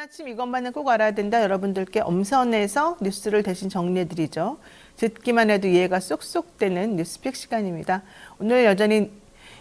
아침 이것만은 꼭 알아야 된다. 여러분들께 엄선해서 뉴스를 대신 정리해드리죠. 듣기만 해도 이해가 쏙쏙 되는 뉴스픽 시간입니다. 오늘 여전히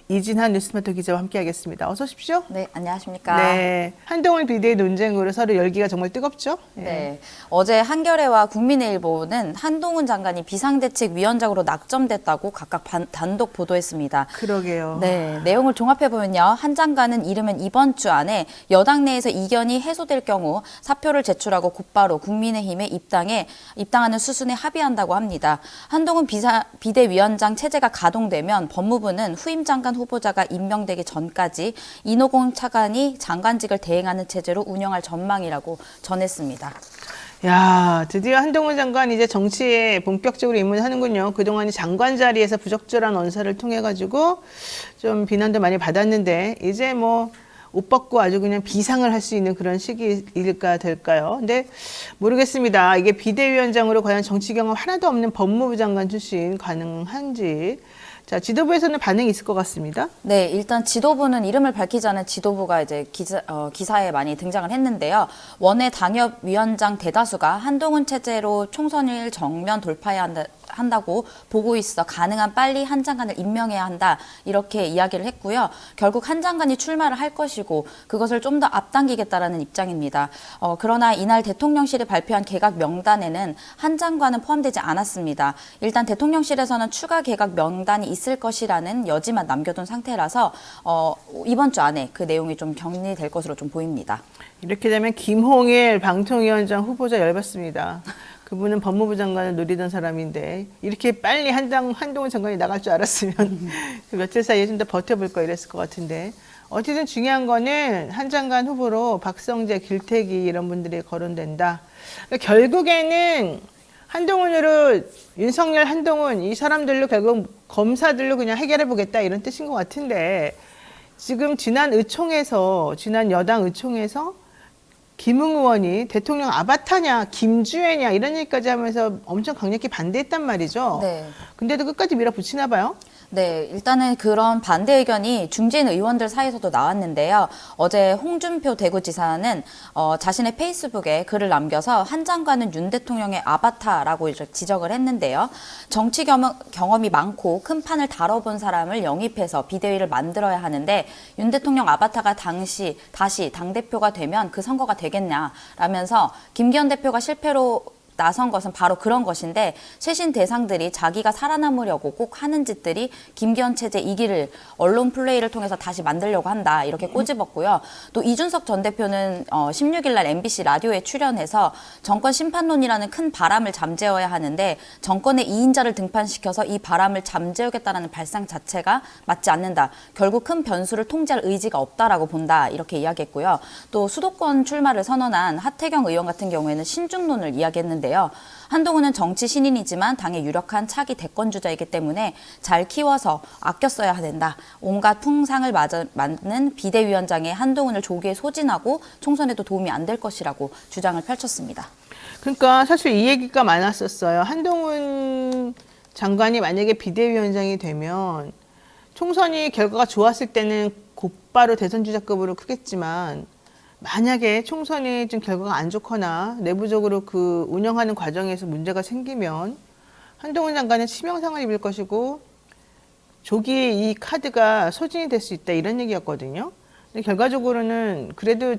이진한 뉴스마터 기자와 함께하겠습니다. 어서 오십시오. 네, 안녕하십니까. 네, 한동훈 비대위 논쟁으로 서로 열기가 정말 뜨겁죠. 네, 어제 한겨레와 국민의일보는 한동훈 장관이 비상대책위원장으로 낙점됐다고 각각 단독 보도했습니다. 그러게요. 네, 내용을 종합해보면요. 한 장관은 이르면 이번 주 안에 여당 내에서 이견이 해소될 경우 사표를 제출하고 곧바로 국민의힘에 입당하는 수순에 합의한다고 합니다. 한동훈 비대위원장 체제가 가동되면 법무부는 후임 장관 후보자가 임명되기 전까지 인호공 차관이 장관직을 대행하는 체제로 운영할 전망이라고 전했습니다. 야, 드디어 한동훈 장관 이제 정치에 본격적으로 입문하는군요. 그동안 장관 자리에서 부적절한 언사를 통해 가지고 좀 비난도 많이 받았는데 이제 뭐 옷 벗고 아주 그냥 비상을 할 수 있는 그런 시기일까 될까요? 근데 모르겠습니다. 이게 비대위원장으로 과연 정치 경험 하나도 없는 법무부 장관 출신 가능한지. 자, 지도부에서는 반응이 있을 것 같습니다. 네, 일단 지도부는 이름을 밝히지 않은 지도부가 이제 기사에 많이 등장을 했는데요. 원외 당협위원장 대다수가 한동훈 체제로 총선을 정면 돌파해야 한다고 보고 있어 가능한 빨리 한 장관을 임명해야 한다 이렇게 이야기를 했고요. 결국 한 장관이 출마를 할 것이고 그것을 좀 더 앞당기겠다라는 입장입니다. 그러나 이날 대통령실이 발표한 개각 명단에는 한 장관은 포함되지 않았습니다. 일단 대통령실에서는 추가 개각 명단이 있을 것이라는 여지만 남겨둔 상태라서 이번 주 안에 그 내용이 좀 정리될 것으로 좀 보입니다. 이렇게 되면 김홍일 방통위원장 후보자 열받습니다. 그분은 법무부 장관을 노리던 사람인데 이렇게 빨리 한동훈 장관이 나갈 줄 알았으면 그 며칠 사이에 좀 더 버텨볼 거 이랬을 것 같은데 어쨌든 중요한 거는 한 장관 후보로 박성재, 길태기 이런 분들이 거론된다. 그러니까 결국에는 한동훈으로 윤석열, 한동훈 이 사람들로 결국 검사들로 그냥 해결해 보겠다 이런 뜻인 것 같은데 지금 지난 여당 의총에서 김웅 의원이 대통령 아바타냐, 김주애냐 이런 얘기까지 하면서 엄청 강력히 반대했단 말이죠. 네. 근데도 끝까지 밀어붙이나 봐요. 네, 일단은 그런 반대 의견이 중진 의원들 사이에서도 나왔는데요. 어제 홍준표 대구지사는 자신의 페이스북에 글을 남겨서 한 장관은 윤 대통령의 아바타라고 지적을 했는데요. 정치 경험이 많고 큰 판을 다뤄본 사람을 영입해서 비대위를 만들어야 하는데 윤 대통령 아바타가 다시 당대표가 되면 그 선거가 되겠냐라면서 김기현 대표가 실패로 나선 것은 바로 그런 것인데 쇄신 대상들이 자기가 살아남으려고 꼭 하는 짓들이 김기현 체제 2기를 언론 플레이를 통해서 다시 만들려고 한다 이렇게 꼬집었고요. 또 이준석 전 대표는 16일 날 MBC 라디오에 출연해서 정권 심판론이라는 큰 바람을 잠재워야 하는데 정권의 2인자를 등판시켜서 이 바람을 잠재우겠다는 발상 자체가 맞지 않는다. 결국 큰 변수를 통제할 의지가 없다라고 본다 이렇게 이야기했고요. 또 수도권 출마를 선언한 하태경 의원 같은 경우에는 신중론을 이야기했는데 한동훈은 정치 신인이지만 당의 유력한 차기 대권 주자이기 때문에 잘 키워서 아껴 써야 된다. 온갖 풍상을 맞는 비대위원장의 한동훈을 조기에 소진하고 총선에도 도움이 안 될 것이라고 주장을 펼쳤습니다. 그러니까 사실 이 얘기가 많았었어요. 한동훈 장관이 만약에 비대위원장이 되면 총선이 결과가 좋았을 때는 곧바로 대선 주자급으로 크겠지만 만약에 총선이 좀 결과가 안 좋거나 내부적으로 그 운영하는 과정에서 문제가 생기면 한동훈 장관은 치명상을 입을 것이고 조기에 이 카드가 소진이 될 수 있다 이런 얘기였거든요. 근데 결과적으로는 그래도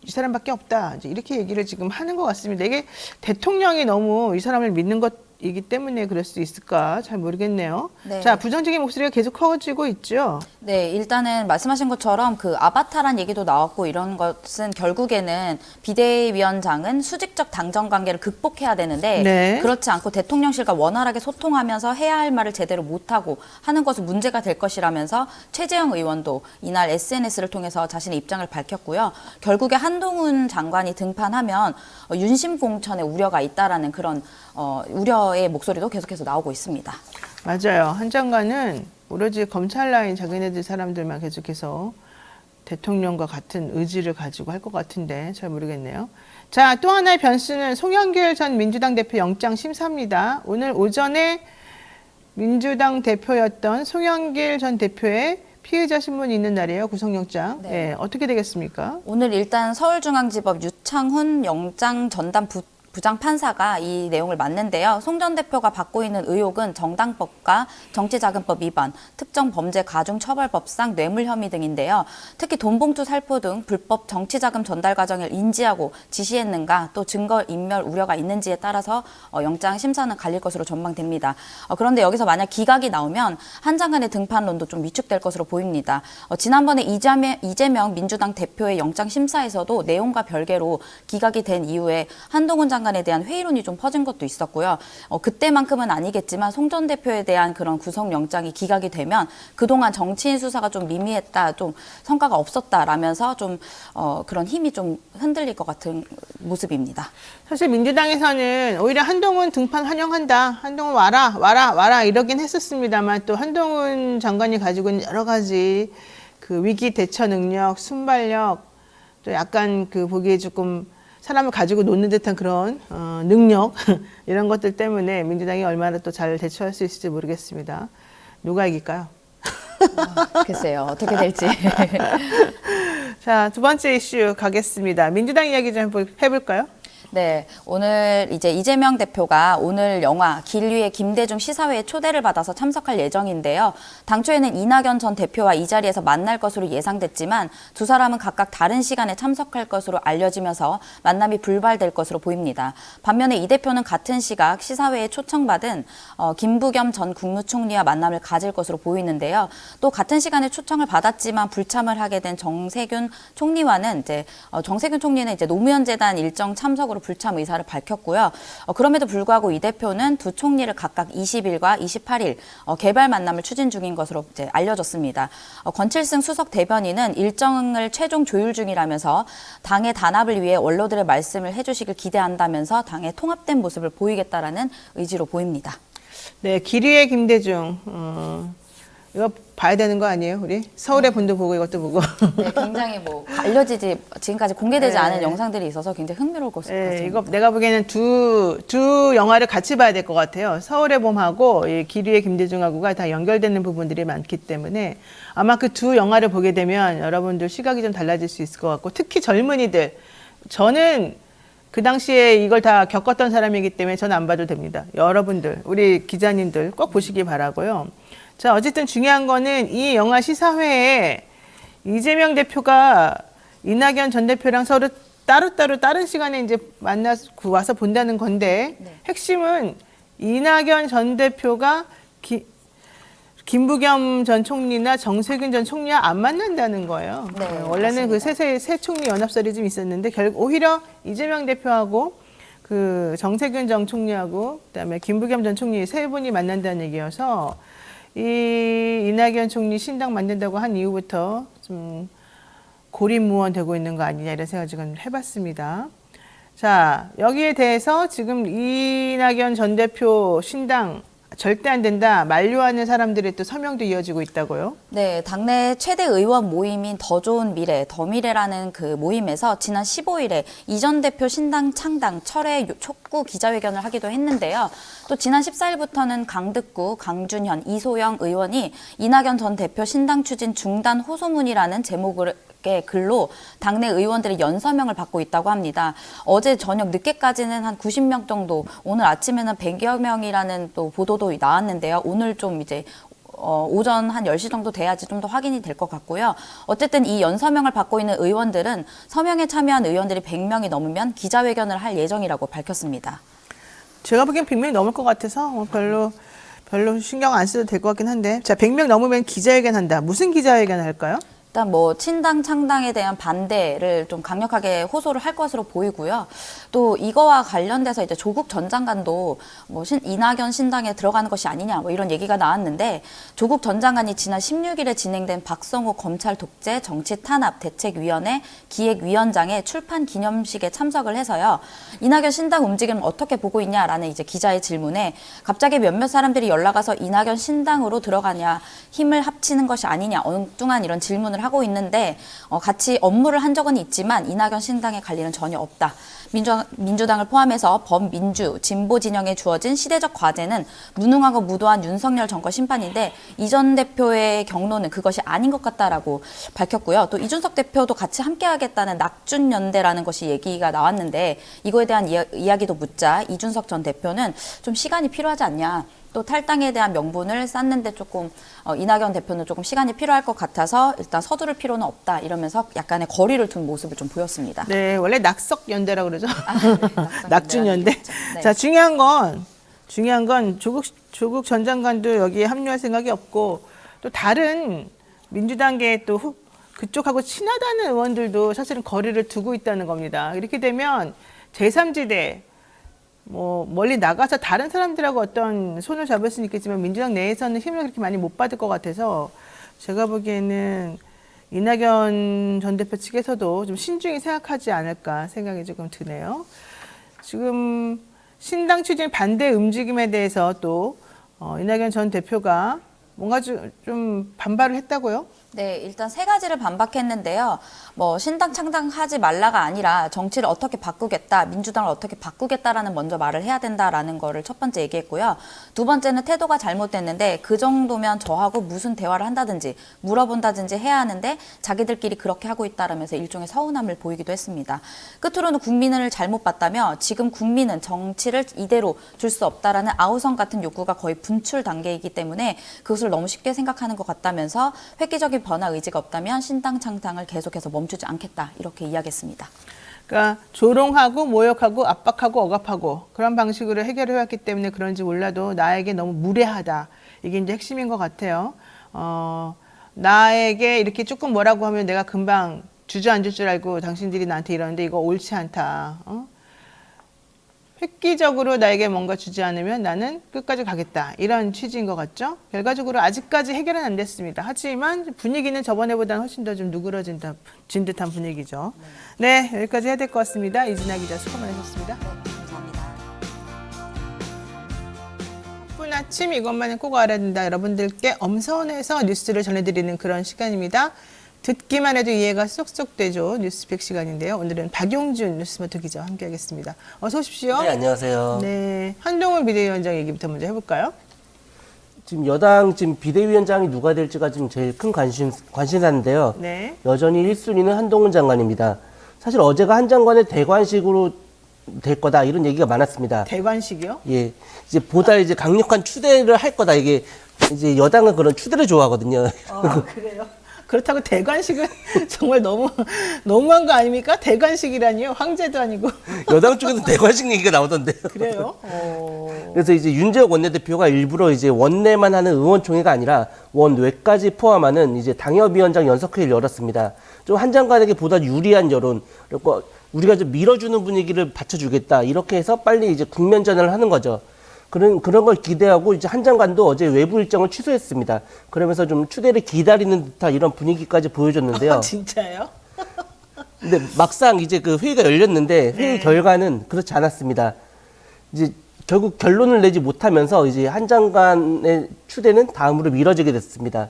이 사람밖에 없다 이렇게 얘기를 지금 하는 것 같습니다. 이게 대통령이 너무 이 사람을 믿는 것이기 때문에 그럴 수 있을까 잘 모르겠네요. 네. 자, 부정적인 목소리가 계속 커지고 있죠. 네, 일단은 말씀하신 것처럼 그 아바타란 얘기도 나왔고 이런 것은 결국에는 비대위원장은 수직적 당정 관계를 극복해야 되는데 네. 그렇지 않고 대통령실과 원활하게 소통하면서 해야 할 말을 제대로 못하고 하는 것은 문제가 될 것이라면서 최재형 의원도 이날 SNS를 통해서 자신의 입장을 밝혔고요. 결국에 한동훈 장관이 등판하면 윤심 공천에 우려가 있다라는 그런 우려의 목소리도 계속해서 나오고 있습니다. 맞아요. 한 장관은 오로지 검찰 라인 자기네들 사람들만 계속해서 대통령과 같은 의지를 가지고 할 것 같은데 잘 모르겠네요. 자, 또 하나의 변수는 송영길 전 민주당 대표 영장 심사입니다. 오늘 오전에 민주당 대표였던 송영길 전 대표의 피해자 신문이 있는 날이에요. 구속영장. 네. 예, 어떻게 되겠습니까? 오늘 일단 서울중앙지법 유창훈 영장 전담 부장 판사가 이 내용을 맞는데요. 송 전 대표가 받고 있는 의혹은 정당법과 정치자금법 위반, 특정 범죄 가중처벌법상 뇌물 혐의 등인데요. 특히 돈봉투 살포 등 불법 정치자금 전달 과정을 인지하고 지시했는가, 또 증거 인멸 우려가 있는지에 따라서 영장 심사는 갈릴 것으로 전망됩니다. 그런데 여기서 만약 기각이 나오면 한 장관의 등판론도 좀 위축될 것으로 보입니다. 지난번에 이재명 민주당 대표의 영장 심사에서도 내용과 별개로 기각이 된 이후에 한동훈 장관에 대한 회의론이 좀 퍼진 것도 있었고요. 그때만큼은 아니겠지만 송 전 대표에 대한 그런 구속영장이 기각이 되면 그동안 정치인 수사가 좀 미미했다, 좀 성과가 없었다라면서 좀 그런 힘이 좀 흔들릴 것 같은 모습입니다. 사실 민주당에서는 오히려 한동훈 등판 환영한다. 한동훈 와라 이러긴 했었습니다만 또 한동훈 장관이 가지고 있는 여러 가지 그 위기 대처 능력, 순발력, 또 약간 그 보기에 조금 사람을 가지고 놓는 듯한 그런 능력 이런 것들 때문에 민주당이 얼마나 또 잘 대처할 수 있을지 모르겠습니다. 누가 이길까요? 글쎄요. 어떻게 될지. 자, 두 번째 이슈 가겠습니다. 민주당 이야기 좀 해볼까요? 네, 오늘 이제 이재명 대표가 오늘 영화 길 위의 김대중 시사회에 초대를 받아서 참석할 예정인데요. 당초에는 이낙연 전 대표와 이 자리에서 만날 것으로 예상됐지만 두 사람은 각각 다른 시간에 참석할 것으로 알려지면서 만남이 불발될 것으로 보입니다. 반면에 이 대표는 같은 시각 시사회에 초청받은 김부겸 전 국무총리와 만남을 가질 것으로 보이는데요. 또 같은 시간에 초청을 받았지만 불참을 하게 된 정세균 총리와는 이제 정세균 총리는 이제 노무현 재단 일정 참석으로 불참 의사를 밝혔고요. 그럼에도 불구하고 이 대표는 두 총리를 각각 20일과 28일 개발 만남을 추진 중인 것으로 이제 알려졌습니다. 권칠승 수석 대변인은 일정을 최종 조율 중이라면서 당의 단합을 위해 원로들의 말씀을 해주시길 기대한다면서 당의 통합된 모습을 보이겠다라는 의지로 보입니다. 네, 길 위의 김대중. 이거 봐야 되는 거 아니에요, 우리? 서울의 본도 보고 이것도 보고. 네, 굉장히 뭐 알려지지 지금까지 공개되지 네. 않은 영상들이 있어서 굉장히 흥미로울 것 같습니다. 네, 이거 내가 보기에는 두 영화를 같이 봐야 될 것 같아요. 서울의 봄하고 이 길 위의 김대중하고가 다 연결되는 부분들이 많기 때문에 아마 그 두 영화를 보게 되면 여러분들 시각이 좀 달라질 수 있을 것 같고 특히 젊은이들. 저는 그 당시에 이걸 다 겪었던 사람이기 때문에 저는 안 봐도 됩니다. 여러분들, 우리 기자님들 꼭 보시기 바라고요. 자, 어쨌든 중요한 거는 이 영화 시사회에 이재명 대표가 이낙연 전 대표랑 서로 따로따로 다른 시간에 이제 만나서 와서 본다는 건데 네. 핵심은 이낙연 전 대표가 김부겸 전 총리나 정세균 전 총리와 안 만난다는 거예요. 네, 원래는 맞습니다. 그 새 총리 연합설이 좀 있었는데 결국 오히려 이재명 대표하고 그 정세균 전 총리하고 그다음에 김부겸 전 총리 세 분이 만난다는 얘기여서 이 이낙연 총리 신당 만든다고 한 이후부터 좀 고립무원되고 있는 거 아니냐 이런 생각을 지금 해봤습니다. 자, 여기에 대해서 지금 이낙연 전 대표 신당 절대 안 된다 만류하는 사람들의 또 서명도 이어지고 있다고요? 네, 당내 최대 의원 모임인 더 좋은 미래, 더 미래라는 그 모임에서 지난 15일에 이 전 대표 신당 창당 철회 촉구 기자회견을 하기도 했는데요. 또 지난 14일부터는 강득구, 강준현, 이소영 의원이 이낙연 전 대표 신당 추진 중단 호소문이라는 제목을 글로 당내 의원들의 연서명을 받고 있다고 합니다. 어제 저녁 늦게까지는 한 90명 정도, 오늘 아침에는 100여 명이라는 또 보도도 나왔는데요. 오늘 좀 이제 오전 한 10시 정도 돼야지 좀 더 확인이 될 것 같고요. 어쨌든 이 연서명을 받고 있는 의원들은 서명에 참여한 의원들이 100명이 넘으면 기자회견을 할 예정이라고 밝혔습니다. 제가 보기엔 100명이 넘을 것 같아서 별로 신경 안 써도 될 것 같긴 한데 자, 100명 넘으면 기자회견 한다. 무슨 기자회견 할까요? 일단 뭐 친당 창당에 대한 반대를 좀 강력하게 호소를 할 것으로 보이고요. 또 이거와 관련돼서 이제 조국 전 장관도 뭐 이낙연 신당에 들어가는 것이 아니냐 뭐 이런 얘기가 나왔는데 조국 전 장관이 지난 16일에 진행된 박성호 검찰 독재 정치 탄압 대책위원회 기획위원장의 출판 기념식에 참석을 해서요. 이낙연 신당 움직임을 어떻게 보고 있냐라는 이제 기자의 질문에 갑자기 몇몇 사람들이 연락 와서 이낙연 신당으로 들어가냐 힘을 합치는 것이 아니냐 엉뚱한 이런 질문을 하고 있는데 같이 업무를 한 적은 있지만 이낙연 신당에 갈 일은 전혀 없다. 민주당을 포함해서 범민주, 진보 진영에 주어진 시대적 과제는 무능하고 무도한 윤석열 정권 심판인데 이 전 대표의 경로는 그것이 아닌 것 같다라고 밝혔고요. 또 이준석 대표도 같이 함께하겠다는 낙준연대라는 것이 얘기가 나왔는데 이거에 대한 이야기도 묻자 이준석 전 대표는 좀 시간이 필요하지 않냐. 또 탈당에 대한 명분을 쌓는데 조금 이낙연 대표는 조금 시간이 필요할 것 같아서 일단 서두를 필요는 없다 이러면서 약간의 거리를 둔 모습을 좀 보였습니다. 네, 원래 낙석연대라고 그러죠. 네, 낙준연대. 네. 자, 중요한 건 조국 전 장관도 여기에 합류할 생각이 없고 또 다른 민주당계 또 그쪽하고 친하다는 의원들도 사실은 거리를 두고 있다는 겁니다. 이렇게 되면 제3지대 멀리 나가서 다른 사람들하고 어떤 손을 잡을 수는 있겠지만 민주당 내에서는 힘을 그렇게 많이 못 받을 것 같아서 제가 보기에는 이낙연 전 대표 측에서도 좀 신중히 생각하지 않을까 생각이 조금 드네요. 지금 신당 추진 반대 움직임에 대해서 또 이낙연 전 대표가 뭔가 좀 반발을 했다고요? 네, 일단 세 가지를 반박했는데요. 신당 창당하지 말라가 아니라 정치를 어떻게 바꾸겠다, 민주당을 어떻게 바꾸겠다라는 먼저 말을 해야 된다라는 거를 첫 번째 얘기했고요. 두 번째는 태도가 잘못됐는데 그 정도면 저하고 무슨 대화를 한다든지 물어본다든지 해야 하는데 자기들끼리 그렇게 하고 있다라면서 일종의 서운함을 보이기도 했습니다. 끝으로는 국민을 잘못 봤다며 지금 국민은 정치를 이대로 줄 수 없다라는 아우성 같은 욕구가 거의 분출 단계이기 때문에 그것을 너무 쉽게 생각하는 것 같다면서 획기적인 변화 의지가 없다면 신당 창당을 계속해서 멈추지 않겠다 이렇게 이야기했습니다. 그러니까 조롱하고 모욕하고 압박하고 억압하고 그런 방식으로 해결해 왔기 때문에 그런지 몰라도 나에게 너무 무례하다. 이게 이제 핵심인 것 같아요. 나에게 이렇게 조금 뭐라고 하면 내가 금방 주저앉을 줄 알고 당신들이 나한테 이러는데 이거 옳지 않다. 획기적으로 나에게 뭔가 주지 않으면 나는 끝까지 가겠다. 이런 취지인 것 같죠? 결과적으로 아직까지 해결은 안 됐습니다. 하지만 분위기는 저번에보다는 훨씬 더 좀 누그러진 듯한 분위기죠. 네, 여기까지 해야 될 것 같습니다. 이진아 기자 수고 많으셨습니다. 감사합니다. 바쁜 아침 이것만은 꼭 알아야 된다. 여러분들께 엄선해서 뉴스를 전해드리는 그런 시간입니다. 듣기만 해도 이해가 쏙쏙 되죠. 뉴스픽 시간인데요. 오늘은 박용준 뉴스모터 기자와 함께하겠습니다. 어서 오십시오. 네, 안녕하세요. 네, 한동훈 비대위원장 얘기부터 먼저 해볼까요? 지금 여당 비대위원장이 누가 될지가 지금 제일 큰 관심사인데요. 네. 여전히 1순위는 한동훈 장관입니다. 사실 어제가 한 장관의 대관식으로 될 거다 이런 얘기가 많았습니다. 대관식이요? 예, 이제 보다 이제 강력한 추대를 할 거다 이게 이제 여당은 그런 추대를 좋아하거든요. 그래요? 그렇다고 대관식은 정말 너무한 거 아닙니까? 대관식이라니요? 황제도 아니고. 여당 쪽에서 대관식 얘기가 나오던데요. 그래요? 그래서 이제 윤재욱 원내대표가 일부러 이제 원내만 하는 의원총회가 아니라 원외까지 포함하는 이제 당협위원장 연석회의를 열었습니다. 좀 한 장관에게 보다 유리한 여론, 그리고 우리가 좀 밀어주는 분위기를 받쳐주겠다 이렇게 해서 빨리 이제 국면 전환을 하는 거죠. 그런 걸 기대하고 이제 한 장관도 어제 외부 일정을 취소했습니다. 그러면서 좀 추대를 기다리는 듯한 이런 분위기까지 보여줬는데요. 진짜요? 근데 막상 이제 그 회의가 열렸는데 회의 결과는 그렇지 않았습니다. 이제 결국 결론을 내지 못하면서 이제 한 장관의 추대는 다음으로 미뤄지게 됐습니다.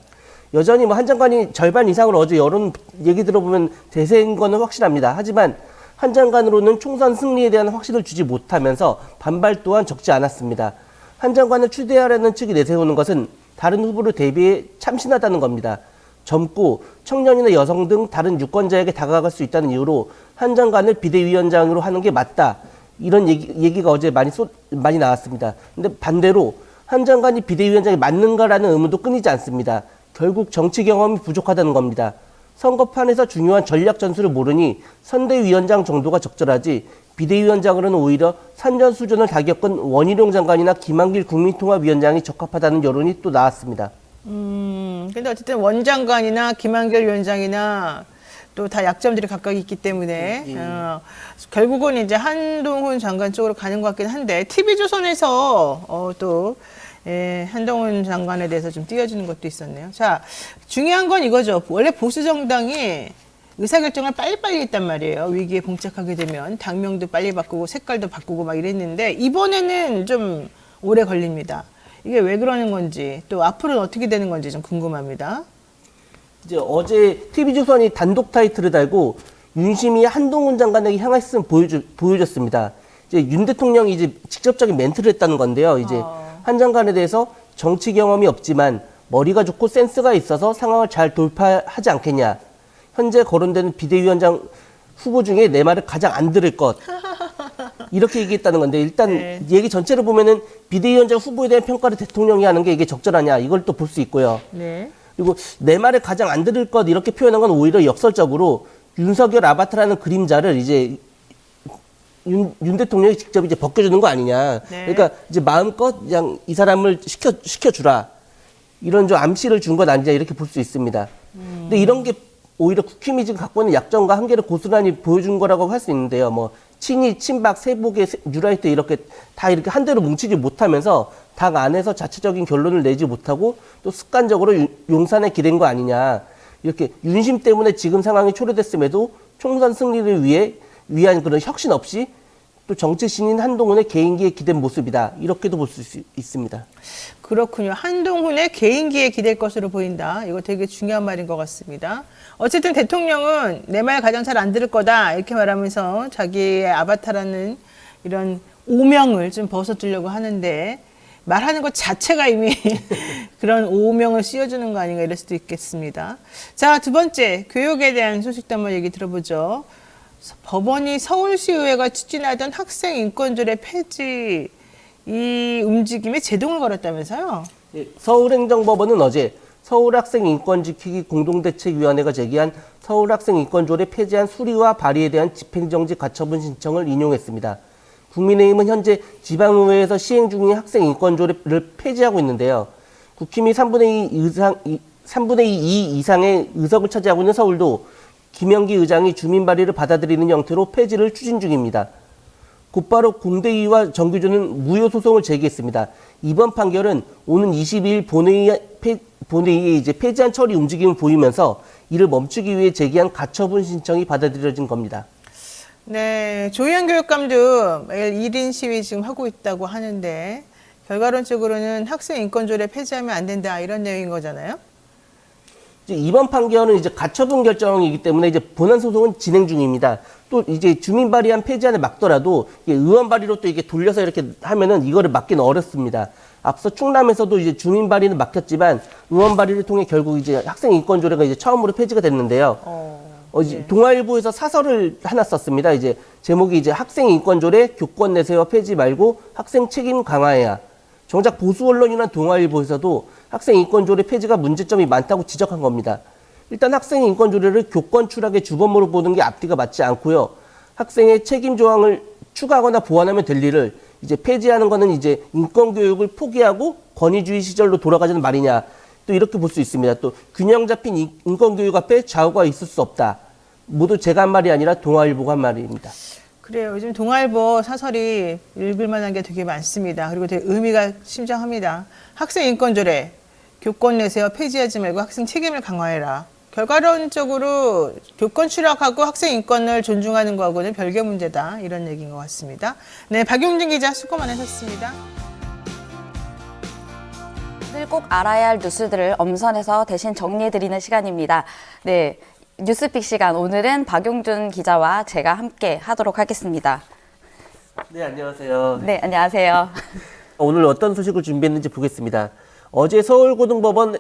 여전히 한 장관이 절반 이상을 어제 여론 얘기 들어보면 대세인 거는 확실합니다. 하지만 한 장관으로는 총선 승리에 대한 확신을 주지 못하면서 반발 또한 적지 않았습니다. 한 장관을 추대하려는 측이 내세우는 것은 다른 후보를 대비해 참신하다는 겁니다. 젊고 청년이나 여성 등 다른 유권자에게 다가갈 수 있다는 이유로 한 장관을 비대위원장으로 하는 게 맞다. 이런 얘기가 어제 많이 나왔습니다. 근데 반대로 한 장관이 비대위원장이 맞는가라는 의문도 끊이지 않습니다. 결국 정치 경험이 부족하다는 겁니다. 선거판에서 중요한 전략 전술을 모르니 선대위원장 정도가 적절하지 비대위원장으로는 오히려 산전수전을 다 겪은 원희룡 장관이나 김한길 국민통합위원장이 적합하다는 여론이 또 나왔습니다. 근데 어쨌든 원 장관이나 김한길 위원장이나 또 다 약점들이 각각 있기 때문에 결국은 이제 한동훈 장관 쪽으로 가는 것 같긴 한데 TV조선에서 또 한동훈 장관에 대해서 좀 띄워주는 것도 있었네요. 자, 중요한 건 이거죠. 원래 보수 정당이 의사결정을 빨리빨리 했단 말이에요. 위기에 봉착하게 되면 당명도 빨리 바꾸고 색깔도 바꾸고 막 이랬는데 이번에는 좀 오래 걸립니다. 이게 왜 그러는 건지 또 앞으로는 어떻게 되는 건지 좀 궁금합니다. 이제 어제 TV조선이 단독 타이틀을 달고 윤심이 한동훈 장관에게 향했음을 보여줬습니다. 이제 윤 대통령이 이제 직접적인 멘트를 했다는 건데요. 이제 한 장관에 대해서 정치 경험이 없지만 머리가 좋고 센스가 있어서 상황을 잘 돌파하지 않겠냐. 현재 거론되는 비대위원장 후보 중에 내 말을 가장 안 들을 것. 이렇게 얘기했다는 건데 일단 네. 얘기 전체를 보면은 비대위원장 후보에 대한 평가를 대통령이 하는 게 이게 적절하냐 이걸 또 볼 수 있고요. 네. 그리고 내 말을 가장 안 들을 것 이렇게 표현한 건 오히려 역설적으로 윤석열 아바타라는 그림자를 이제 윤 대통령이 직접 이제 벗겨주는 거 아니냐. 네. 그러니까 이제 마음껏 그냥 이 사람을 시켜주라. 이런 좀 암시를 준 건 아니냐 이렇게 볼 수 있습니다. 근데 이런 게 오히려 국힘이 지금 갖고 있는 약점과 한계를 고스란히 보여준 거라고 할 수 있는데요. 뭐 친이, 친박, 세복의 뉴라이트 이렇게 다 이렇게 한 대로 뭉치지 못하면서 당 안에서 자체적인 결론을 내지 못하고 또 습관적으로 용산에 기댄 거 아니냐. 이렇게 윤심 때문에 지금 상황이 초래됐음에도 총선 승리를 위한 그런 혁신 없이 또 정치 신인 한동훈의 개인기에 기댄 모습이다. 이렇게도 볼 수 있습니다. 그렇군요. 한동훈의 개인기에 기댈 것으로 보인다. 이거 되게 중요한 말인 것 같습니다. 어쨌든 대통령은 내 말 가장 잘 안 들을 거다. 이렇게 말하면서 자기의 아바타라는 이런 오명을 좀 벗어두려고 하는데 말하는 것 자체가 이미 그런 오명을 씌워주는 거 아닌가 이럴 수도 있겠습니다. 자, 두 번째, 교육에 대한 소식도 한번 얘기 들어보죠. 법원이 서울시의회가 추진하던 학생 인권조례 폐지 이 움직임에 제동을 걸었다면서요? 예, 서울행정법원은 어제 서울학생인권지키기 공동대책위원회가 제기한 서울학생인권조례 폐지안 수리와 발의에 대한 집행정지 가처분 신청을 인용했습니다. 국민의힘은 현재 지방의회에서 시행 중인 학생인권조례를 폐지하고 있는데요. 국힘이 3분의 2 이상의 의석을 차지하고 있는 서울도 김영기 의장이 주민 발의를 받아들이는 형태로 폐지를 추진 중입니다. 곧바로 공대위와 정규조는 무효 소송을 제기했습니다. 이번 판결은 오는 22일 본회의에 이제 폐지안 처리 움직임을 보이면서 이를 멈추기 위해 제기한 가처분 신청이 받아들여진 겁니다. 네, 조희연 교육감도 매일 1인 시위 지금 하고 있다고 하는데 결과론적으로는 학생 인권조례 폐지하면 안 된다 이런 내용인 거잖아요? 이번 판결은 이제 가처분 결정이기 때문에 이제 본안 소송은 진행 중입니다. 또 이제 주민 발의안 폐지안을 막더라도 의원 발의로 또 이게 돌려서 이렇게 하면은 이거를 막기는 어렵습니다. 앞서 충남에서도 이제 주민 발의는 막혔지만 의원 발의를 통해 결국 이제 학생 인권 조례가 이제 처음으로 폐지가 됐는데요. 네. 동아일보에서 사설을 하나 썼습니다. 이제 제목이 이제 학생 인권 조례 교권 내세워 폐지 말고 학생 책임 강화해야. 정작 보수 언론이나 동아일보에서도 학생 인권 조례 폐지가 문제점이 많다고 지적한 겁니다. 일단 학생 인권 조례를 교권 추락의 주범으로 보는 게 앞뒤가 맞지 않고요. 학생의 책임 조항을 추가하거나 보완하면 될 일을 이제 폐지하는 거는 이제 인권 교육을 포기하고 권위주의 시절로 돌아가자는 말이냐. 또 이렇게 볼 수 있습니다. 또 균형 잡힌 인권 교육 앞에 좌우가 있을 수 없다. 모두 제가 한 말이 아니라 동아일보가 한 말입니다. 그래요. 요즘 동아일보 사설이 읽을 만한 게 되게 많습니다. 그리고 되게 의미가 심장합니다. 학생 인권조례, 교권 내세워 폐지하지 말고 학생 책임을 강화해라. 결과론적으로 교권 추락하고 학생 인권을 존중하는 거하고는 별개 문제다. 이런 얘기인 것 같습니다. 네, 박용진 기자 수고 많으셨습니다. 오늘 꼭 알아야 할 뉴스들을 엄선해서 대신 정리해드리는 시간입니다. 네, 뉴스픽 시간. 오늘은 박용준 기자와 제가 함께 하도록 하겠습니다. 네, 안녕하세요. 네, 안녕하세요. 오늘 어떤 소식을 준비했는지 보겠습니다. 어제 서울고등법원이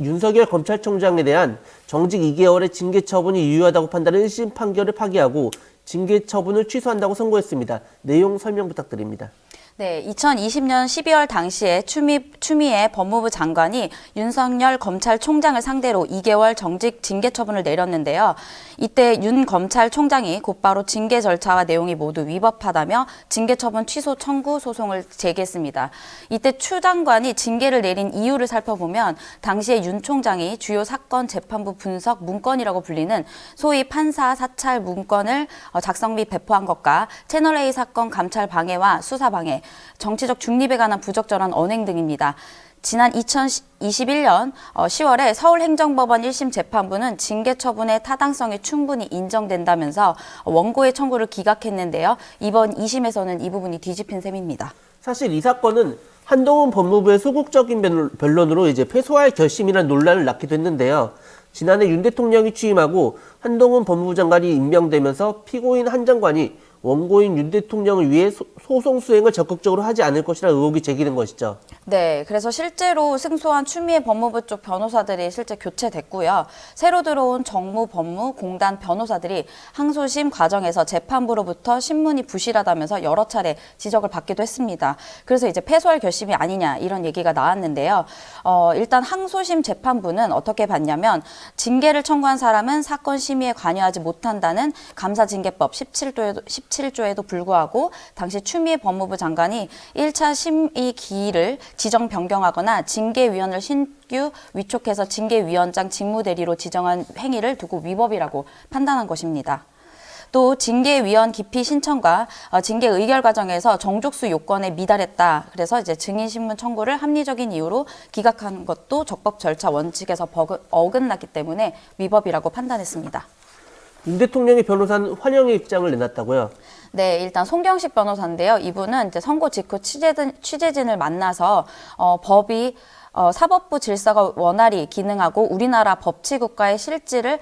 윤석열 검찰총장에 대한 정직 2개월의 징계 처분이 유효하다고 판단한 1심 판결을 파기하고 징계 처분을 취소한다고 선고했습니다. 내용 설명 부탁드립니다. 네, 2020년 12월 당시에 추미애 법무부 장관이 윤석열 검찰총장을 상대로 2개월 정직 징계 처분을 내렸는데요. 이때 윤 검찰총장이 곧바로 징계 절차와 내용이 모두 위법하다며 징계 처분 취소 청구 소송을 제기했습니다. 이때 추 장관이 징계를 내린 이유를 살펴보면 당시에 윤 총장이 주요 사건 재판부 분석 문건이라고 불리는 소위 판사 사찰 문건을 작성 및 배포한 것과 채널A 사건 감찰 방해와 수사 방해, 정치적 중립에 관한 부적절한 언행 등입니다. 지난 2021년 10월에 서울행정법원 1심 재판부는 징계 처분의 타당성이 충분히 인정된다면서 원고의 청구를 기각했는데요. 이번 2심에서는 이 부분이 뒤집힌 셈입니다. 사실 이 사건은 한동훈 법무부의 소극적인 변론으로 이제 패소할 결심이라는 논란을 낳기도 했는데요. 지난해 윤 대통령이 취임하고 한동훈 법무부 장관이 임명되면서 피고인 한 장관이 원고인 윤 대통령을 위해 소송 수행을 적극적으로 하지 않을 것이라 의혹이 제기된 것이죠. 네, 그래서 실제로 승소한 추미애 법무부 쪽 변호사들이 실제 교체됐고요. 새로 들어온 정무, 법무, 공단 변호사들이 항소심 과정에서 재판부로부터 신문이 부실하다면서 여러 차례 지적을 받기도 했습니다. 그래서 이제 패소할 결심이 아니냐 이런 얘기가 나왔는데요. 일단 항소심 재판부는 어떻게 봤냐면 징계를 청구한 사람은 사건 심의에 관여하지 못한다는 감사징계법 17조에도 불구하고 당시 추미애 법무부 장관이 1차 심의 기일을 지정 변경하거나 징계위원을 신규 위촉해서 징계위원장 직무대리로 지정한 행위를 두고 위법이라고 판단한 것입니다. 또 징계위원 기피 신청과 징계 의결 과정에서 정족수 요건에 미달했다. 그래서 이제 증인신문 청구를 합리적인 이유로 기각한 것도 적법 절차 원칙에서 어긋났기 때문에 위법이라고 판단했습니다. 윤 대통령의 변호사는 환영의 입장을 내놨다고요? 네, 일단 송경식 변호사인데요. 이분은 이제 선고 직후 취재진을 만나서 법이 사법부 질서가 원활히 기능하고 우리나라 법치국가의 실질을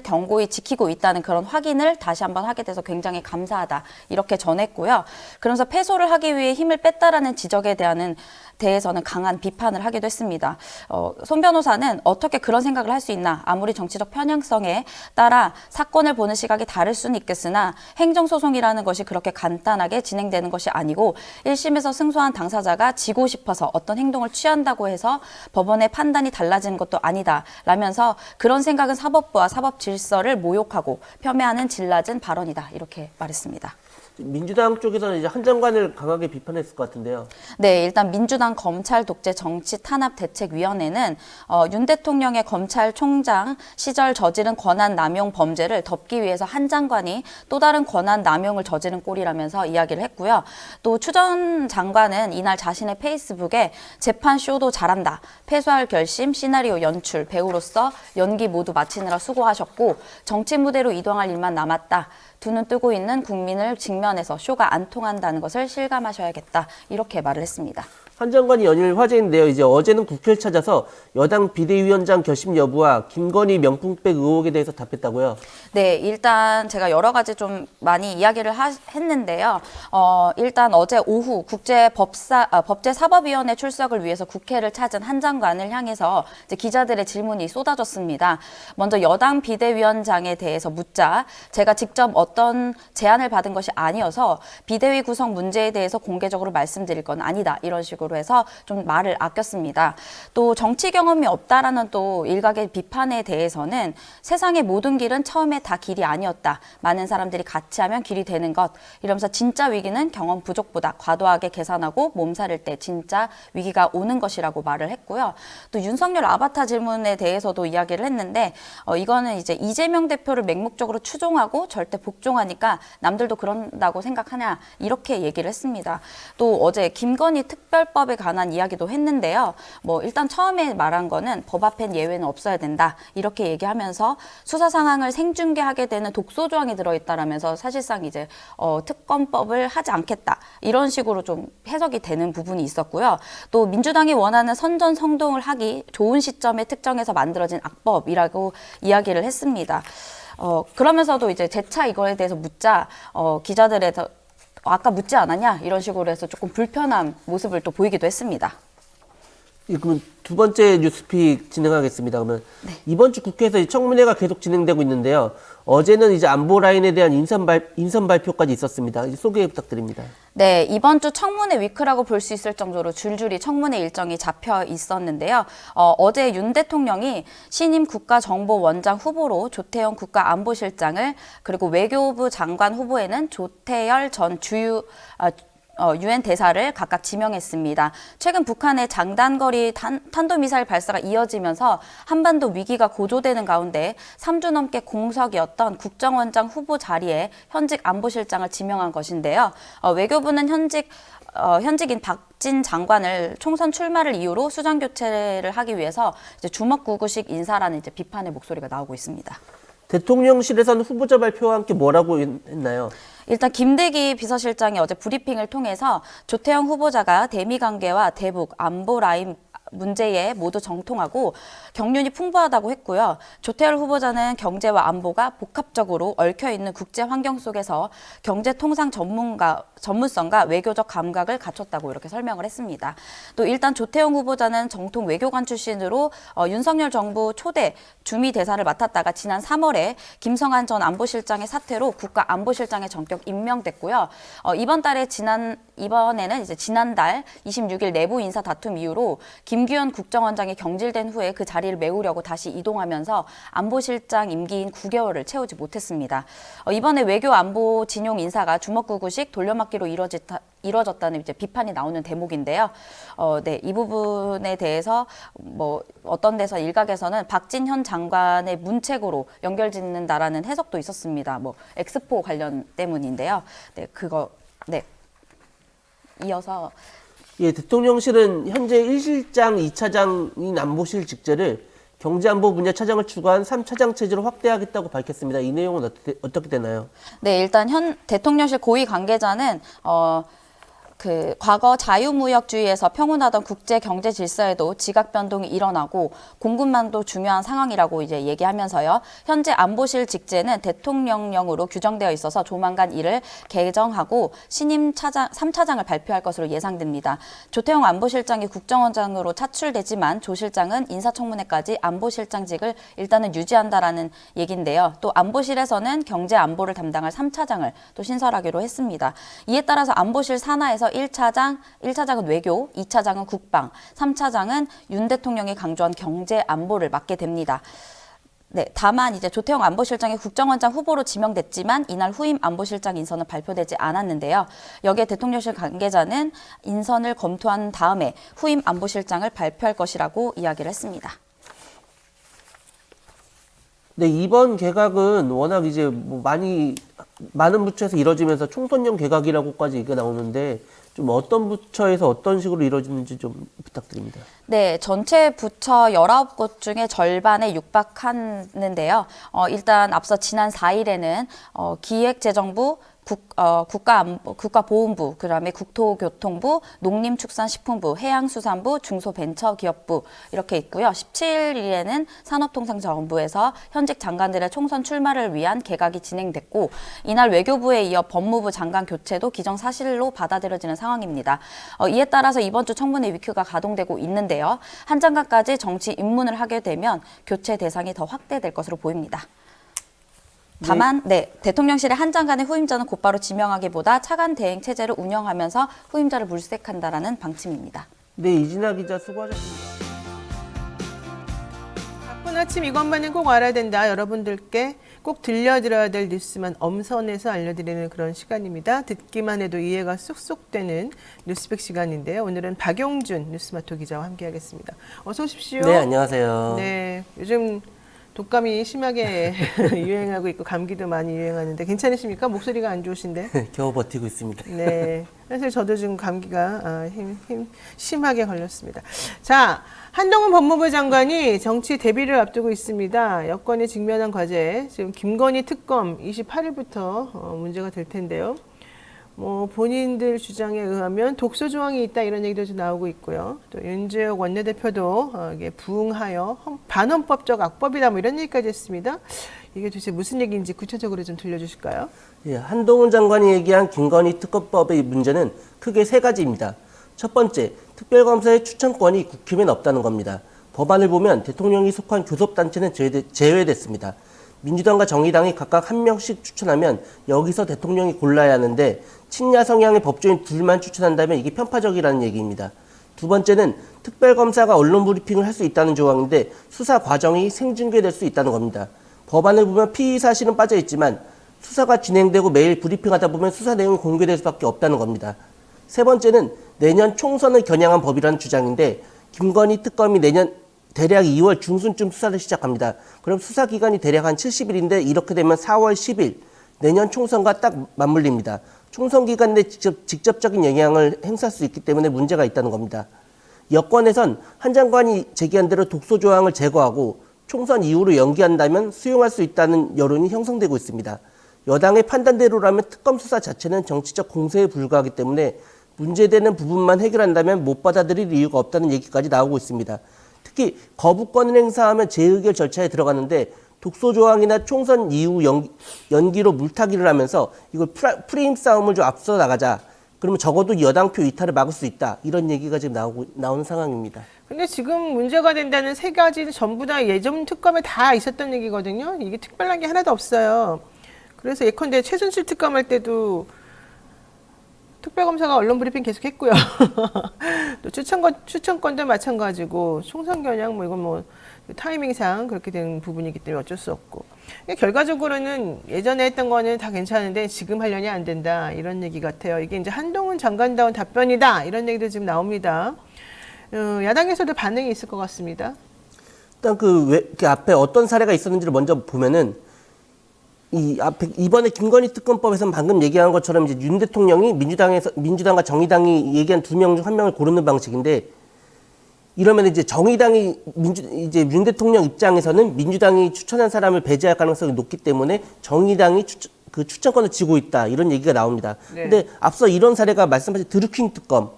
견고히 지키고 있다는 그런 확인을 다시 한번 하게 돼서 굉장히 감사하다 이렇게 전했고요. 그러면서 패소를 하기 위해 힘을 뺐다라는 지적에 대해서는 강한 비판을 하기도 했습니다. 손 변호사는 어떻게 그런 생각을 할 수 있나? 아무리 정치적 편향성에 따라 사건을 보는 시각이 다를 수는 있겠으나 행정소송이라는 것이 그렇게 간단하게 진행되는 것이 아니고 1심에서 승소한 당사자가 지고 싶어서 어떤 행동을 취한다고 해서 법원의 판단이 달라지는 것도 아니다 라면서 그런 생각은 사법부와 사법 질서를 모욕하고 폄훼하는 질 낮은 발언이다 이렇게 말했습니다. 민주당 쪽에서는 이제 한 장관을 강하게 비판했을 것 같은데요. 네, 일단 민주당 검찰 독재 정치 탄압 대책위원회는 윤 대통령의 검찰총장 시절 저지른 권한 남용 범죄를 덮기 위해서 한 장관이 또 다른 권한 남용을 저지른 꼴이라면서 이야기를 했고요. 또 추 전 장관은 이날 자신의 페이스북에 재판 쇼도 잘한다. 패소할 결심, 시나리오 연출, 배우로서 연기 모두 마치느라 수고하셨고 정치 무대로 이동할 일만 남았다. 두 눈 뜨고 있는 국민을 직면해서 쇼가 안 통한다는 것을 실감하셔야겠다. 이렇게 말을 했습니다. 한 장관이 연일 화제인데요. 이제 어제는 국회를 찾아서 여당 비대위원장 결심 여부와 김건희 명품백 의혹에 대해서 답했다고요. 네, 일단 제가 여러 가지 좀 많이 이야기를 했는데요. 일단 어제 오후 법제사법위원회 출석을 위해서 국회를 찾은 한 장관을 향해서 이제 기자들의 질문이 쏟아졌습니다. 먼저 여당 비대위원장에 대해서 묻자 제가 직접 어떤 제안을 받은 것이 아니어서 비대위 구성 문제에 대해서 공개적으로 말씀드릴 건 아니다. 이런 식으로 해서 좀 말을 아꼈습니다. 또 정치 경험이 없다라는 또 일각의 비판에 대해서는 세상의 모든 길은 처음에 다 길이 아니었다. 많은 사람들이 같이 하면 길이 되는 것. 이러면서 진짜 위기는 경험 부족보다 과도하게 계산하고 몸살일 때 진짜 위기가 오는 것이라고 말을 했고요. 또 윤석열 아바타 질문에 대해서도 이야기를 했는데 이거는 이제 이재명 대표를 맹목적으로 추종하고 절대 복종하니까 남들도 그런다고 생각하냐 이렇게 얘기를 했습니다. 또 어제 김건희 특별법에 관한 이야기도 했는데요. 일단 처음에 말한 거는 법 앞엔 예외는 없어야 된다. 이렇게 얘기하면서 수사 상황을 생중계하게 되는 독소 조항이 들어있다라면서 사실상 이제 특검법을 하지 않겠다. 이런 식으로 좀 해석이 되는 부분이 있었고요. 또 민주당이 원하는 선전성동을 하기 좋은 시점에 특정해서 만들어진 악법이라고 이야기를 했습니다. 그러면서도 이제 재차 이거에 대해서 묻자 기자들에서 아까 묻지 않았냐 이런 식으로 해서 조금 불편한 모습을 또 보이기도 했습니다. 그러면 두 번째 뉴스픽 진행하겠습니다. 그러면 네. 이번 주 국회에서 청문회가 계속 진행되고 있는데요. 어제는 이제 안보 라인에 대한 인선 발표까지 있었습니다. 이제 소개 부탁드립니다. 네, 이번 주 청문회 위크라고 볼 수 있을 정도로 줄줄이 청문회 일정이 잡혀 있었는데요. 어제 윤 대통령이 신임 국가정보원장 후보로 조태영 국가안보실장을 그리고 외교부 장관 후보에는 조태열 전 유엔 대사를 각각 지명했습니다. 최근 북한의 장단거리 탄도미사일 발사가 이어지면서 한반도 위기가 고조되는 가운데 3주 넘게 공석이었던 국정원장 후보 자리에 현직 안보실장을 지명한 것인데요. 외교부는 현직인 박진 장관을 총선 출마를 이유로 수장 교체를 하기 위해서 이제 주먹구구식 인사라는 이제 비판의 목소리가 나오고 있습니다. 대통령실에서는 후보자 발표와 함께 뭐라고 했나요? 일단 김대기 비서실장이 어제 브리핑을 통해서 조태영 후보자가 대미 관계와 대북 안보 라인 문제에 모두 정통하고 경륜이 풍부하다고 했고요. 조태열 후보자는 경제와 안보가 복합적으로 얽혀있는 국제 환경 속에서 경제통상 전문성과 외교적 감각을 갖췄다고 이렇게 설명을 했습니다. 또 일단 조태영 후보자는 정통 외교관 출신으로 윤석열 정부 초대 주미 대사를 맡았다가 지난 3월에 김성한 전 안보실장의 사퇴로 국가안보실장에 전격 임명됐고요. 이번에는 이제 지난달 26일 내부 인사 다툼 이후로 김규현 국정원장이 경질된 후에 그 자리를 메우려고 다시 이동하면서 안보실장 임기인 9개월을 채우지 못했습니다. 이번에 외교 안보 진용 인사가 주먹구구식 돌려막기로 이루어졌다는 이제 비판이 나오는 대목인데요. 네, 이 부분에 대해서 뭐 어떤 데서 일각에서는 박진현 장관의 문책으로 연결짓는다라는 해석도 있었습니다. 뭐 엑스포 관련 때문인데요. 네. 이어서 예, 대통령실은 현재 1실장, 2차장인 안보실 직제를 경제안보 분야 차장을 추가한 3차장 체제로 확대하겠다고 밝혔습니다. 이 내용은 어떻게 되나요? 네, 일단 대통령실 고위 관계자는 과거 자유무역주의에서 평온하던 국제 경제 질서에도 지각 변동이 일어나고 공급망도 중요한 상황이라고 이제 얘기하면서요. 현재 안보실 직제는 대통령령으로 규정되어 있어서 조만간 이를 개정하고 신임 3차장을 발표할 것으로 예상됩니다. 조태용 안보실장이 국정원장으로 차출되지만 조 실장은 인사청문회까지 안보실장직을 일단은 유지한다라는 얘기인데요. 또 안보실에서는 경제 안보를 담당할 3차장을 또 신설하기로 했습니다. 이에 따라서 안보실 산하에서 1차장은 외교, 2차장은 국방, 3차장은 윤 대통령이 강조한 경제 안보를 맡게 됩니다. 네, 다만 이제 조태영 안보실장이 국정원장 후보로 지명됐지만 이날 후임 안보실장 인선은 발표되지 않았는데요. 여기에 대통령실 관계자는 인선을 검토한 다음에 후임 안보실장을 발표할 것이라고 이야기를 했습니다. 네, 이번 개각은 워낙 이제 많은 부처에서 이뤄지면서 총선용 개각이라고까지 얘기가 나오는데 좀 어떤 부처에서 어떤 식으로 이루어지는지 좀 부탁드립니다. 네, 전체 부처 19곳 중에 절반에 육박하는데요. 일단 앞서 지난 4일에는 기획재정부, 국가보훈부, 그다음에 국토교통부, 농림축산식품부, 해양수산부, 중소벤처기업부 이렇게 있고요. 17일에는 산업통상자원부에서 현직 장관들의 총선 출마를 위한 개각이 진행됐고 이날 외교부에 이어 법무부 장관 교체도 기정사실로 받아들여지는 상황입니다. 이에 따라서 이번 주 청문회 위크가 가동되고 있는데요. 한 장관까지 정치 입문을 하게 되면 교체 대상이 더 확대될 것으로 보입니다. 다만 대통령실의 한 장관의 후임자는 곧바로 지명하기보다 차관 대행 체제를 운영하면서 후임자를 물색한다라는 방침입니다. 네, 이진아 기자 수고하셨습니다. 바쁜 아침 이것만은 꼭 알아야 된다. 여러분들께 꼭 들려드려야 될 뉴스만 엄선해서 알려드리는 그런 시간입니다. 듣기만 해도 이해가 쏙쏙 되는 뉴스백 시간인데요. 오늘은 박용준 뉴스마토 기자와 함께하겠습니다. 어서 오십시오. 네, 안녕하세요. 네, 요즘 독감이 심하게 유행하고 있고 감기도 많이 유행하는데 괜찮으십니까? 목소리가 안 좋으신데? 겨우 버티고 있습니다. 네, 사실 저도 지금 감기가 심하게 걸렸습니다. 자, 한동훈 법무부 장관이 정치 데뷔를 앞두고 있습니다. 여권이 직면한 과제, 지금 김건희 특검 28일부터 문제가 될 텐데요. 본인들 주장에 의하면 독소 조항이 있다 이런 얘기도 좀 나오고 있고요. 또 윤재욱 원내대표도 이게 부응하여 반헌법적 악법이다 이런 얘기까지 했습니다. 이게 도대체 무슨 얘기인지 구체적으로 좀 들려주실까요? 예, 한동훈 장관이 얘기한 김건희 특검법의 문제는 크게 세 가지입니다. 첫 번째, 특별검사의 추천권이 국힘엔 없다는 겁니다. 법안을 보면 대통령이 속한 교섭단체는 제외됐습니다. 민주당과 정의당이 각각 한 명씩 추천하면 여기서 대통령이 골라야 하는데 친야 성향의 법조인 둘만 추천한다면 이게 편파적이라는 얘기입니다. 두 번째는 특별검사가 언론 브리핑을 할 수 있다는 조항인데 수사 과정이 생중계될 수 있다는 겁니다. 법안을 보면 피의 사실은 빠져 있지만 수사가 진행되고 매일 브리핑하다 보면 수사 내용이 공개될 수밖에 없다는 겁니다. 세 번째는 내년 총선을 겨냥한 법이라는 주장인데 김건희 특검이 내년 대략 2월 중순쯤 수사를 시작합니다. 그럼 수사 기간이 대략 한 70일인데 이렇게 되면 4월 10일 내년 총선과 딱 맞물립니다. 총선 기간 내 직접적인 영향을 행사할 수 있기 때문에 문제가 있다는 겁니다. 여권에선 한 장관이 제기한 대로 독소 조항을 제거하고 총선 이후로 연기한다면 수용할 수 있다는 여론이 형성되고 있습니다. 여당의 판단대로라면 특검 수사 자체는 정치적 공세에 불과하기 때문에 문제되는 부분만 해결한다면 못 받아들일 이유가 없다는 얘기까지 나오고 있습니다. 특히 거부권을 행사하면 재의결 절차에 들어가는데 독소 조항이나 총선 이후 연기로 물타기를 하면서 이걸 프레임 싸움을 좀 앞서 나가자. 그러면 적어도 여당표 이탈을 막을 수 있다. 이런 얘기가 지금 나오는 상황입니다. 근데 지금 문제가 된다는 세 가지 전부 다 예전 특검에 다 있었던 얘기거든요. 이게 특별한 게 하나도 없어요. 그래서 예컨대 최순실 특검할 때도 특별검사가 언론 브리핑 계속 했고요. 또 추천권도 마찬가지고 총선 겨냥 뭐 이건 뭐 타이밍상 그렇게 된 부분이기 때문에 어쩔 수 없고. 결과적으로는 예전에 했던 거는 다 괜찮은데 지금 하려니 안 된다. 이런 얘기 같아요. 이게 이제 한동훈 장관다운 답변이다. 이런 얘기도 지금 나옵니다. 야당에서도 반응이 있을 것 같습니다. 일단 그 앞에 어떤 사례가 있었는지를 먼저 보면은 이번에 김건희 특검법에서는 방금 얘기한 것처럼 이제 윤 대통령이 민주당과 정의당이 얘기한 2명 중 1명을 고르는 방식인데 이러면 이제 정의당이 이제 윤 대통령 입장에서는 민주당이 추천한 사람을 배제할 가능성이 높기 때문에 정의당이 추천권을 쥐고 있다 이런 얘기가 나옵니다. 네. 근데 앞서 이런 사례가 말씀하신 드루킹 특검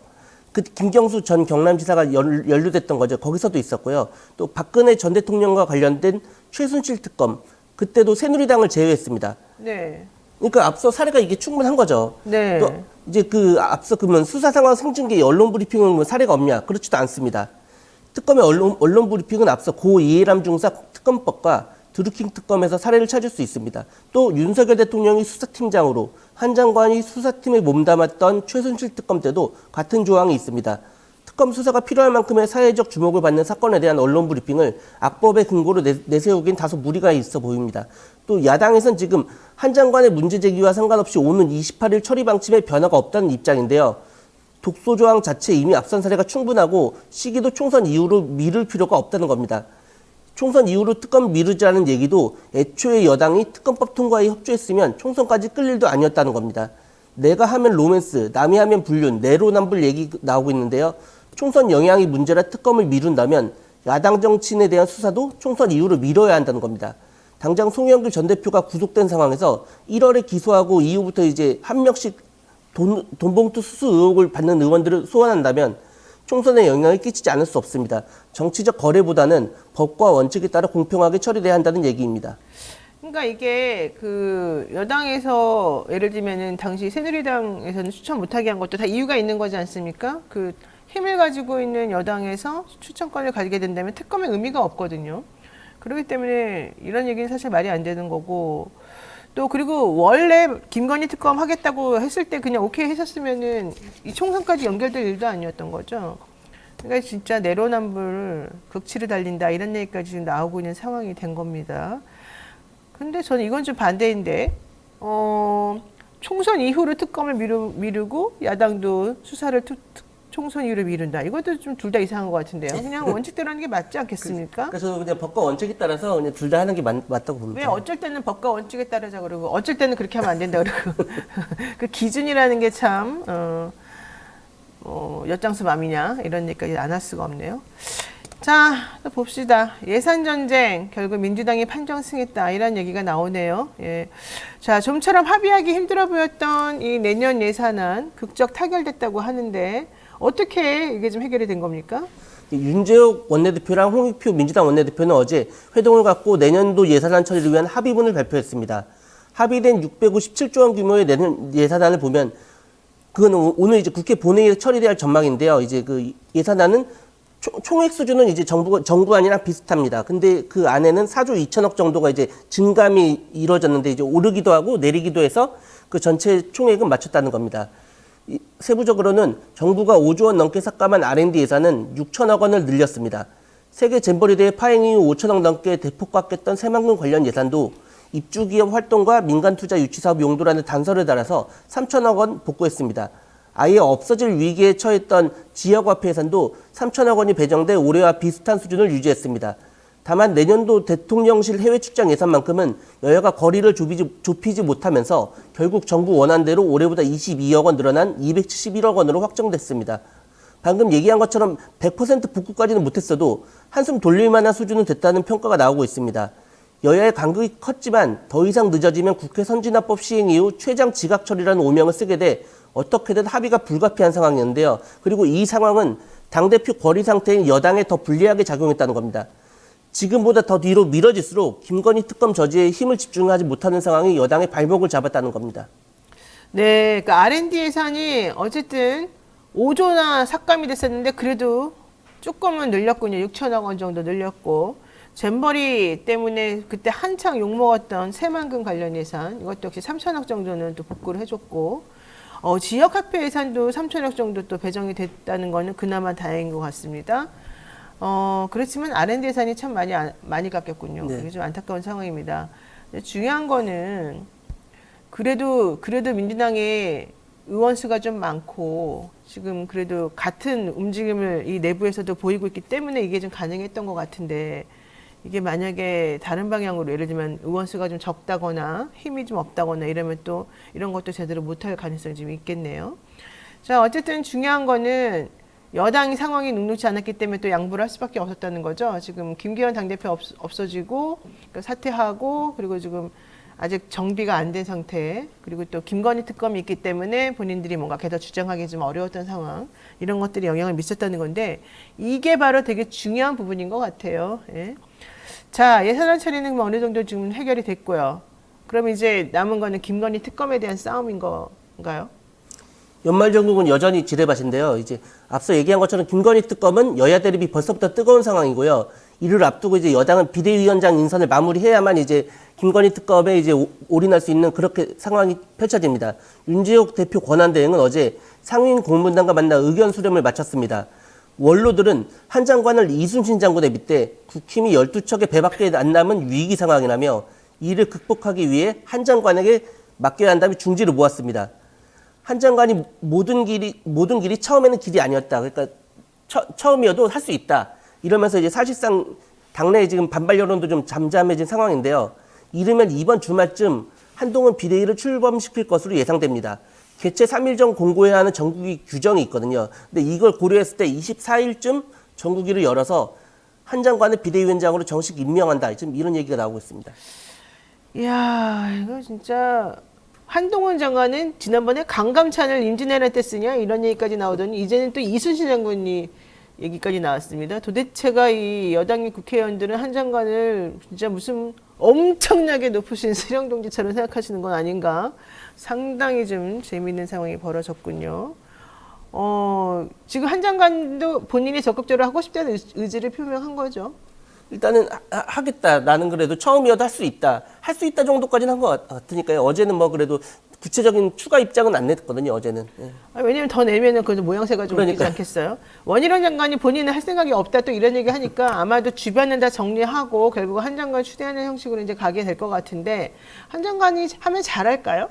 그 김경수 전 경남지사가 연루됐던 거죠. 거기서도 있었고요. 또 박근혜 전 대통령과 관련된 최순실 특검 그때도 새누리당을 제외했습니다. 네. 그러니까 앞서 사례가 이게 충분한 거죠. 네. 또 이제 앞서 그러면 수사 상황 생중계 언론 브리핑은 뭐 사례가 없냐? 그렇지도 않습니다. 특검의 언론 브리핑은 앞서 고 이해람 중사 특검법과 드루킹 특검에서 사례를 찾을 수 있습니다. 또 윤석열 대통령이 수사팀장으로 한 장관이 수사팀에 몸담았던 최순실 특검 때도 같은 조항이 있습니다. 특검 수사가 필요할 만큼의 사회적 주목을 받는 사건에 대한 언론 브리핑을 악법의 근거로 내세우기엔 다소 무리가 있어 보입니다. 또 야당에선 지금 한 장관의 문제 제기와 상관없이 오는 28일 처리 방침에 변화가 없다는 입장인데요. 독소 조항 자체 이미 앞선 사례가 충분하고 시기도 총선 이후로 미룰 필요가 없다는 겁니다. 총선 이후로 특검 미루자는 얘기도 애초에 여당이 특검법 통과에 협조했으면 총선까지 끌 일도 아니었다는 겁니다. 내가 하면 로맨스, 남이 하면 불륜, 내로남불 얘기 나오고 있는데요. 총선 영향이 문제라 특검을 미룬다면 야당 정치인에 대한 수사도 총선 이후로 미뤄야 한다는 겁니다. 당장 송영길 전 대표가 구속된 상황에서 1월에 기소하고 이후부터 이제 한 명씩 돈봉투 수수 의혹을 받는 의원들을 소환한다면 총선에 영향을 끼치지 않을 수 없습니다. 정치적 거래보다는 법과 원칙에 따라 공평하게 처리돼야 한다는 얘기입니다. 그러니까 이게 여당에서 예를 들면은 당시 새누리당에서는 추천 못하게 한 것도 다 이유가 있는 거지 않습니까? 힘을 가지고 있는 여당에서 추천권을 가지게 된다면 특검의 의미가 없거든요. 그렇기 때문에 이런 얘기는 사실 말이 안 되는 거고 또 그리고 원래 김건희 특검 하겠다고 했을 때 그냥 오케이 했었으면은 이 총선까지 연결될 일도 아니었던 거죠. 그러니까 진짜 내로남불 극치를 달린다 이런 얘기까지 지금 나오고 있는 상황이 된 겁니다. 근데 저는 이건 좀 반대인데 총선 이후로 특검을 미루고 야당도 수사를 총선 이후로 미룬다. 이것도 좀 둘 다 이상한 것 같은데요. 그냥 원칙대로 하는 게 맞지 않겠습니까? 그래서 그냥 법과 원칙에 따라서 그냥 둘 다 하는 게 맞다고 봅니다. 왜 어쩔 때는 법과 원칙에 따르자 그러고 어쩔 때는 그렇게 하면 안 된다 그러고 그 기준이라는 게 참 엿장수 맘이냐 이런 얘기까지 안 할 수가 없네요. 자, 또 봅시다. 예산 전쟁 결국 민주당이 판정승했다 이런 얘기가 나오네요. 예. 자, 좀처럼 합의하기 힘들어 보였던 이 내년 예산안 극적 타결됐다고 하는데 어떻게 이게 좀 해결이 된 겁니까? 윤재욱 원내대표랑 홍익표 민주당 원내대표는 어제 회동을 갖고 내년도 예산안 처리를 위한 합의문을 발표했습니다. 합의된 657조 원 규모의 내년 예산안을 보면 그건 오늘 이제 국회 본회의에 처리될 전망인데요. 이제 그 예산안은 총액 수준은 이제 정부안이랑 비슷합니다. 근데 그 안에는 4조 2천억 정도가 이제 증감이 이루어졌는데 이제 오르기도 하고 내리기도 해서 그 전체 총액은 맞췄다는 겁니다. 세부적으로는 정부가 5조 원 넘게 삭감한 R&D 예산은 6천억 원을 늘렸습니다. 세계 잼버리 대회 파행 이후 5천억 넘게 대폭 깎였던 새만금 관련 예산도 입주기업 활동과 민간 투자 유치 사업 용도라는 단서를 달아서 3천억 원 복구했습니다. 아예 없어질 위기에 처했던 지역화폐 예산도 3천억 원이 배정돼 올해와 비슷한 수준을 유지했습니다. 다만 내년도 대통령실 해외 출장 예산만큼은 여야가 거리를 좁히지 못하면서 결국 정부 원안대로 올해보다 22억 원 늘어난 271억 원으로 확정됐습니다. 방금 얘기한 것처럼 100% 복구까지는 못했어도 한숨 돌릴 만한 수준은 됐다는 평가가 나오고 있습니다. 여야의 간극이 컸지만 더 이상 늦어지면 국회 선진화법 시행 이후 최장 지각 처리라는 오명을 쓰게 돼 어떻게든 합의가 불가피한 상황이었는데요. 그리고 이 상황은 당대표 거리 상태인 여당에 더 불리하게 작용했다는 겁니다. 지금보다 더 뒤로 미뤄질수록 김건희 특검 저지에 힘을 집중하지 못하는 상황이 여당의 발목을 잡았다는 겁니다. 네, 그러니까 R&D 예산이 어쨌든 5조나 삭감이 됐었는데 그래도 조금은 늘렸군요. 6천억 원 정도 늘렸고 잼버리 때문에 그때 한창 욕먹었던 새만금 관련 예산 이것도 역시 3천억 정도는 또 복구를 해줬고 지역화폐 예산도 3천억 정도 또 배정이 됐다는 거는 그나마 다행인 것 같습니다. 그렇지만 R&D 예산이 참 많이 깎였군요. 네. 이게 좀 안타까운 상황입니다. 근데 중요한 거는 그래도 민주당의 의원 수가 좀 많고 지금 그래도 같은 움직임을 이 내부에서도 보이고 있기 때문에 이게 좀 가능했던 것 같은데 이게 만약에 다른 방향으로 예를 들면 의원 수가 좀 적다거나 힘이 좀 없다거나 이러면 또 이런 것도 제대로 못할 가능성이 좀 있겠네요. 자, 어쨌든 중요한 거는 여당이 상황이 녹록지 않았기 때문에 또 양보를 할 수밖에 없었다는 거죠. 지금 김기현 당대표 없어지고 그러니까 사퇴하고 그리고 지금 아직 정비가 안 된 상태 그리고 또 김건희 특검이 있기 때문에 본인들이 뭔가 계속 주장하기 좀 어려웠던 상황 이런 것들이 영향을 미쳤다는 건데 이게 바로 되게 중요한 부분인 것 같아요. 예. 자, 예산안 처리는 뭐 어느 정도 지금 해결이 됐고요. 그럼 이제 남은 거는 김건희 특검에 대한 싸움인 건가요? 연말정국은 여전히 지뢰밭인데요. 이제 앞서 얘기한 것처럼 김건희 특검은 여야 대립이 벌써부터 뜨거운 상황이고요. 이를 앞두고 이제 여당은 비대위원장 인선을 마무리해야만 이제 김건희 특검에 이제 올인할 수 있는 그렇게 상황이 펼쳐집니다. 윤지옥 대표 권한대행은 어제 상임 고문단과 만나 의견 수렴을 마쳤습니다. 원로들은 한 장관을 이순신 장군에 빗대 국힘이 12척의 배밖에 안 남은 위기 상황이라며 이를 극복하기 위해 한 장관에게 맡겨야 한다며 중지를 모았습니다. 한 장관이 모든 길이 처음에는 길이 아니었다. 그러니까 처음이어도 할 수 있다. 이러면서 이제 사실상 당내에 지금 반발 여론도 좀 잠잠해진 상황인데요. 이르면 이번 주말쯤 한동훈 비대위를 출범시킬 것으로 예상됩니다. 개최 3일 전 공고해야 하는 정국위 규정이 있거든요. 근데 이걸 고려했을 때 24일쯤 정국위를 열어서 한 장관을 비대위원장으로 정식 임명한다. 지금 이런 얘기가 나오고 있습니다. 이야, 이거 진짜 한동훈 장관은 지난번에 강감찬을 임진왜란 때 쓰냐 이런 얘기까지 나오더니 이제는 또 이순신 장군이 얘기까지 나왔습니다. 도대체가 이 여당의 국회의원들은 한 장관을 진짜 무슨 엄청나게 높으신 수령동지처럼 생각하시는 건 아닌가? 상당히 좀 재미있는 상황이 벌어졌군요. 지금 한 장관도 본인이 적극적으로 하고 싶다는 의지를 표명한 거죠. 일단은 하겠다. 나는 그래도 처음이어도 할 수 있다. 할 수 있다 정도까지는 한 것 같으니까요. 어제는 뭐 그래도 구체적인 추가 입장은 안 냈거든요. 어제는. 예. 왜냐면 더 내면은 그 모양새가 좀 웃기지 않겠어요? 원희룡 장관이 본인은 할 생각이 없다 또 이런 얘기 하니까 아마도 주변은 다 정리하고 결국 한 장관 추대하는 형식으로 이제 가게 될 것 같은데 한 장관이 하면 잘할까요?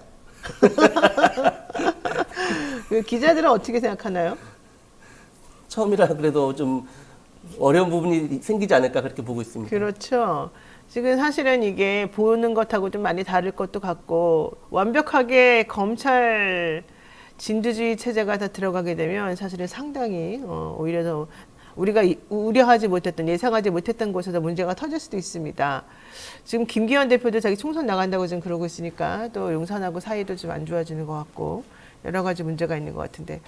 그 기자들은 어떻게 생각하나요? 처음이라 그래도 좀 어려운 부분이 생기지 않을까 그렇게 보고 있습니다. 그렇죠. 지금 사실은 이게 보는 것하고 좀 많이 다를 것도 같고 완벽하게 검찰 진두주의 체제가 다 들어가게 되면 사실은 상당히 오히려 더 우리가 우려하지 못했던 예상하지 못했던 곳에서 문제가 터질 수도 있습니다. 지금 김기현 대표도 자기 총선 나간다고 지금 그러고 있으니까 또 용산하고 사이도 좀 안 좋아지는 것 같고 여러 가지 문제가 있는 것 같은데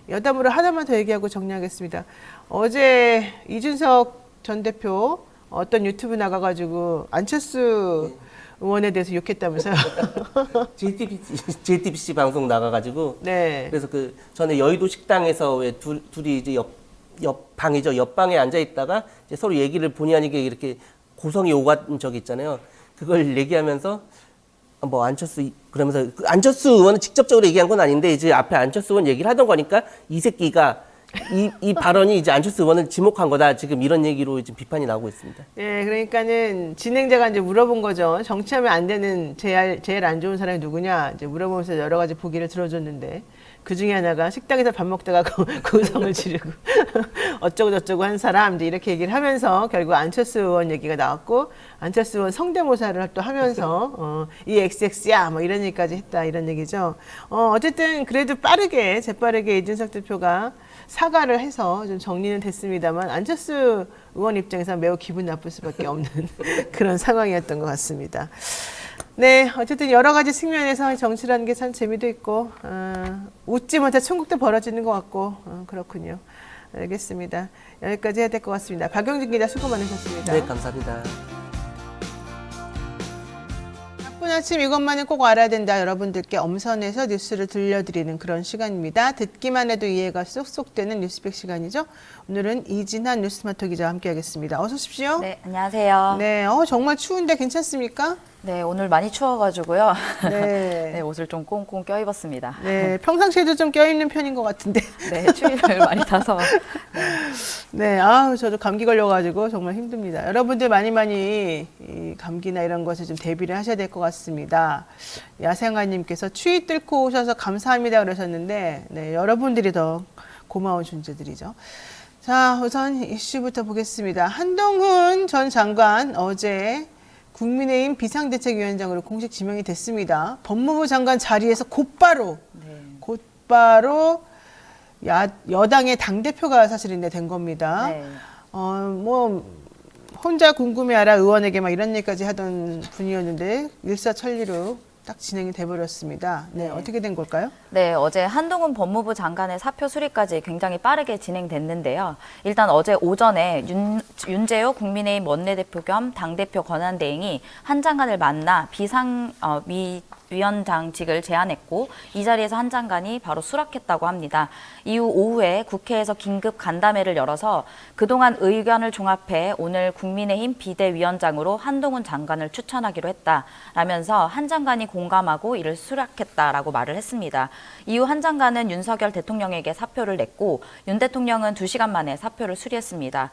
여담으로 하나만 더 얘기하고 정리하겠습니다. 어제 이준석 전 대표 어떤 유튜브 나가가지고 안철수 의원에 대해서 욕했다면서요? JTBC 방송 나가가지고 네. 그래서 그 전에 여의도 식당에서 왜 둘이 이제 옆 방이죠. 옆방에 앉아 있다가 이제 서로 얘기를 본의 아니게 이렇게 고성이 오간 적이 있잖아요. 그걸 얘기하면서 뭐 안철수 그러면서 그 안철수 의원은 직접적으로 얘기한 건 아닌데 이제 앞에 안철수 의원 얘기를 하던 거니까 이 새끼가 이 발언이 이제 안철수 의원을 지목한 거다. 지금 이런 얘기로 지금 비판이 나오고 있습니다. 예, 그러니까는 진행자가 이제 물어본 거죠. 정치하면 안 되는 제일 안 좋은 사람이 누구냐 이제 물어보면서 여러 가지 보기를 들어줬는데 그 중에 하나가 식당에서 밥 먹다가 고성을 지르고 어쩌고 저쩌고 한 사람 이제 이렇게 얘기를 하면서 결국 안철수 의원 얘기가 나왔고 안철수 의원 성대모사를 또 하면서 이 XX야 뭐 이런 얘기까지 했다 이런 얘기죠. 어쨌든 그래도 재빠르게 이준석 대표가 사과를 해서 좀 정리는 됐습니다만 안철수 의원 입장에서 매우 기분 나쁠 수밖에 없는 그런 상황이었던 것 같습니다. 네, 어쨌든 여러 가지 측면에서 정치라는 게 참 재미도 있고 웃지 못해 천국도 벌어지는 것 같고 그렇군요. 알겠습니다. 여기까지 해야 될 것 같습니다. 박영진 기자 수고 많으셨습니다. 네, 감사합니다. 바쁜 아침 이것만은 꼭 알아야 된다. 여러분들께 엄선해서 뉴스를 들려드리는 그런 시간입니다. 듣기만 해도 이해가 쏙쏙 되는 뉴스백 시간이죠. 오늘은 이진한 뉴스마터 기자와 함께하겠습니다. 어서 오십시오. 네, 안녕하세요. 네, 정말 추운데 괜찮습니까? 네, 오늘 많이 추워가지고요. 네. 네, 옷을 좀 꽁꽁 껴입었습니다. 네, 평상시에도 좀 껴있는 편인 것 같은데. 네, 추위를 많이 타서. 네, 저도 감기 걸려가지고 정말 힘듭니다. 여러분들 많이 이 감기나 이런 것에 좀 대비를 하셔야 될 것 같습니다. 야생아님께서 추위 뚫고 오셔서 감사합니다 그러셨는데, 네, 여러분들이 더 고마운 존재들이죠. 자, 우선 이슈부터 보겠습니다. 한동훈 전 장관 어제 국민의힘 비상대책위원장으로 공식 지명이 됐습니다. 법무부 장관 자리에서 곧바로 여당의 당대표가 사실인데 된 겁니다. 네. 혼자 궁금해하라 의원에게 막 이런 얘기까지 하던 분이었는데 일사천리로 딱 진행이 돼버렸습니다. 네, 네. 어떻게 된 걸까요? 네, 어제 한동훈 법무부 장관의 사표 수리까지 굉장히 빠르게 진행됐는데요. 일단 어제 오전에 윤재호 국민의힘 원내대표 겸 당대표 권한대행이 한 장관을 만나 위원장직을 제안했고 이 자리에서 한 장관이 바로 수락했다고 합니다. 이후 오후에 국회에서 긴급 간담회를 열어서 그동안 의견을 종합해 오늘 국민의힘 비대위원장으로 한동훈 장관을 추천하기로 했다라면서 한 장관이 공감하고 이를 수락했다라고 말을 했습니다. 이후 한 장관은 윤석열 대통령에게 사표를 냈고 윤 대통령은 2시간 만에 사표를 수리했습니다.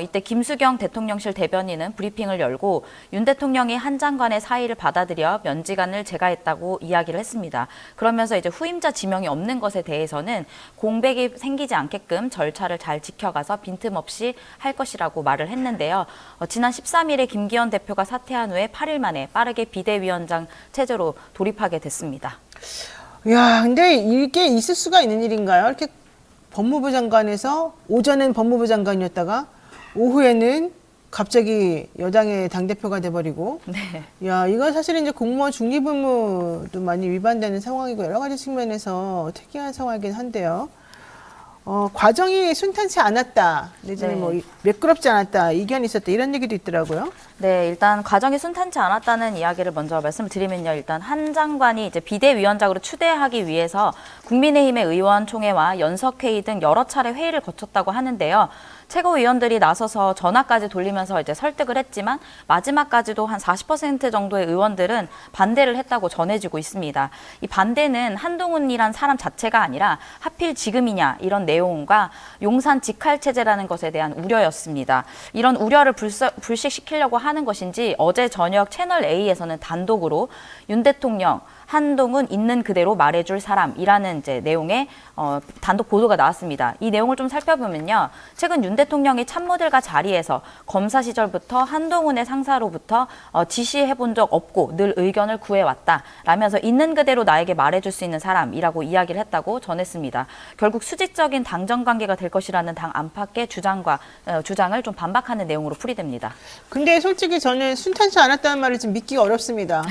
이때 김수경 대통령실 대변인은 브리핑을 열고 윤 대통령이 한 장관의 사의를 받아들여 면직안을 제거했다고 이야기를 했습니다. 그러면서 이제 후임자 지명이 없는 것에 대해서는 공백이 생기지 않게끔 절차를 잘 지켜가서 빈틈없이 할 것이라고 말을 했는데요. 지난 13일에 김기현 대표가 사퇴한 후에 8일 만에 빠르게 비대위원장 체제로 돌입하게 됐습니다. 야, 근데 이게 있을 수가 있는 일인가요? 이렇게 법무부 장관에서 오전엔 법무부 장관이었다가 오후에는 갑자기 여당의 당대표가 돼버리고. 네. 야, 이건 사실은 이제 공무원 중립 의무도 많이 위반되는 상황이고 여러 가지 측면에서 특이한 상황이긴 한데요. 과정이 순탄치 않았다, 내지는 네. 뭐 매끄럽지 않았다, 이견이 있었다 이런 얘기도 있더라고요. 네, 일단 과정이 순탄치 않았다는 이야기를 먼저 말씀을 드리면요. 일단 한 장관이 이제 비대위원장으로 추대하기 위해서 국민의힘의 의원총회와 연석회의 등 여러 차례 회의를 거쳤다고 하는데요. 최고위원들이 나서서 전화까지 돌리면서 이제 설득을 했지만 마지막까지도 한 40% 정도의 의원들은 반대를 했다고 전해지고 있습니다. 이 반대는 한동훈이란 사람 자체가 아니라 하필 지금이냐 이런 내용과 용산 직할체제라는 것에 대한 우려였습니다. 이런 우려를 불식시키려고 하는 것인지 어제 저녁 채널A에서는 단독으로 윤 대통령 한동훈 있는 그대로 말해줄 사람이라는 이제 내용의 단독 보도가 나왔습니다. 이 내용을 좀 살펴보면요. 최근 윤 대통령이 참모들과 자리에서 검사 시절부터 한동훈의 상사로부터 지시해본 적 없고 늘 의견을 구해왔다 라면서 있는 그대로 나에게 말해줄 수 있는 사람이라고 이야기를 했다고 전했습니다. 결국 수직적인 당정관계가 될 것이라는 당 안팎의 주장을 좀 반박하는 내용으로 풀이됩니다. 근데 솔직히 저는 순탄치 않았다는 말을 좀 믿기가 어렵습니다.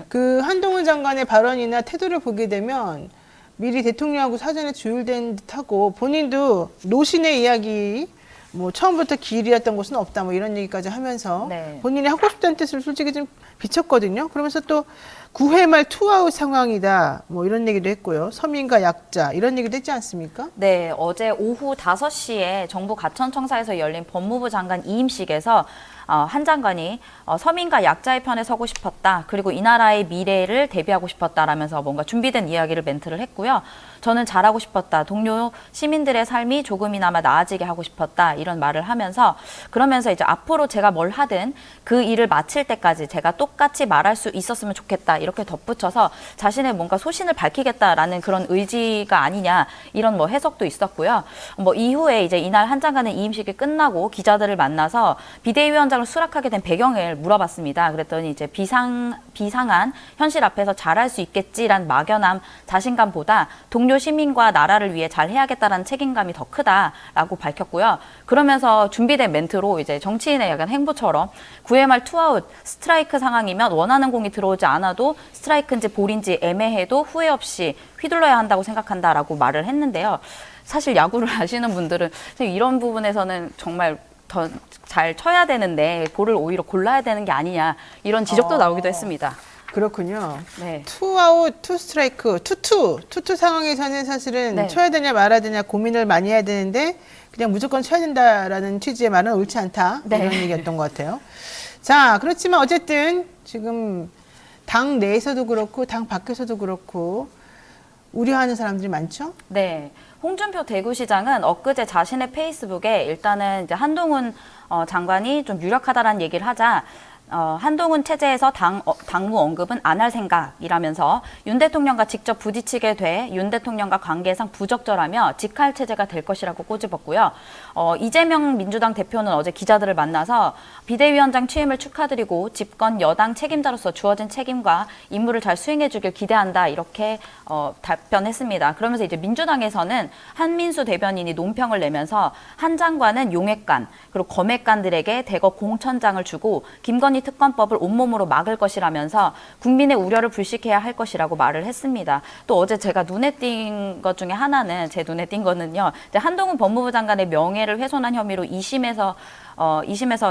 그 한동훈 장관의 발언이나 태도를 보게 되면 미리 대통령하고 사전에 조율된 듯하고 본인도 노신의 이야기 뭐 처음부터 기일이었던 것은 없다 뭐 이런 얘기까지 하면서 네. 본인이 하고 싶다는 뜻을 솔직히 좀 비쳤거든요. 그러면서 또 9회 말 투아웃 상황이다 뭐 이런 얘기도 했고요. 서민과 약자 이런 얘기도 했지 않습니까? 네, 어제 오후 5시에 정부 가천청사에서 열린 법무부 장관 이임식에서 한 장관이 서민과 약자의 편에 서고 싶었다. 그리고 이 나라의 미래를 대비하고 싶었다라면서 뭔가 준비된 이야기를 멘트를 했고요. 저는 잘하고 싶었다. 동료 시민들의 삶이 조금이나마 나아지게 하고 싶었다. 이런 말을 하면서 그러면서 이제 앞으로 제가 뭘 하든 그 일을 마칠 때까지 제가 똑같이 말할 수 있었으면 좋겠다. 이렇게 덧붙여서 자신의 뭔가 소신을 밝히겠다라는 그런 의지가 아니냐 이런 뭐 해석도 있었고요. 뭐 이후에 이제 이날 한 장관은 이임식이 끝나고 기자들을 만나서 비대위원장을 수락하게 된 배경을 물어봤습니다. 그랬더니 이제 비상한 현실 앞에서 잘할 수 있겠지란 막연함, 자신감보다 동료 시민과 나라를 위해 잘 해야겠다라는 책임감이 더 크다라고 밝혔고요. 그러면서 준비된 멘트로 이제 정치인의 약간 행보처럼 9회 말 투아웃 스트라이크 상황이면 원하는 공이 들어오지 않아도 스트라이크인지 볼인지 애매해도 후회 없이 휘둘러야 한다고 생각한다라고 말을 했는데요. 사실 야구를 아시는 분들은 이런 부분에서는 정말 더 잘 쳐야 되는데 볼을 오히려 골라야 되는 게 아니냐 이런 지적도 나오기도 했습니다. 그렇군요. 네. 투아웃, 투 스트라이크, 투투 상황에서는 사실은 네. 쳐야 되냐 말아야 되냐 고민을 많이 해야 되는데 그냥 무조건 쳐야 된다라는 취지의 말은 옳지 않다. 네. 이런 얘기였던 것 같아요. 자, 그렇지만 어쨌든 지금 당 내에서도 그렇고 당 밖에서도 그렇고 우려하는 사람들이 많죠? 네. 홍준표 대구시장은 엊그제 자신의 페이스북에 일단은 이제 한동훈 장관이 좀 유력하다라는 얘기를 하자 한동훈 체제에서 당무 언급은 안 할 생각이라면서 윤 대통령과 직접 부딪히게 돼 윤 대통령과 관계상 부적절하며 직할 체제가 될 것이라고 꼬집었고요. 이재명 민주당 대표는 어제 기자들을 만나서 비대위원장 취임을 축하드리고 집권 여당 책임자로서 주어진 책임과 임무를 잘 수행해 주길 기대한다 이렇게 답변했습니다. 그러면서 이제 민주당에서는 한민수 대변인이 논평을 내면서 한 장관은 용액관 그리고 검액관들에게 대거 공천장을 주고 김건희 특검법을 온몸으로 막을 것이라면서 국민의 우려를 불식해야 할 것이라고 말을 했습니다. 또 어제 제가 눈에 띈 것 중에 하나는 제 눈에 띈 거는요. 이제 한동훈 법무부 장관의 명예를 훼손한 혐의로 2심에서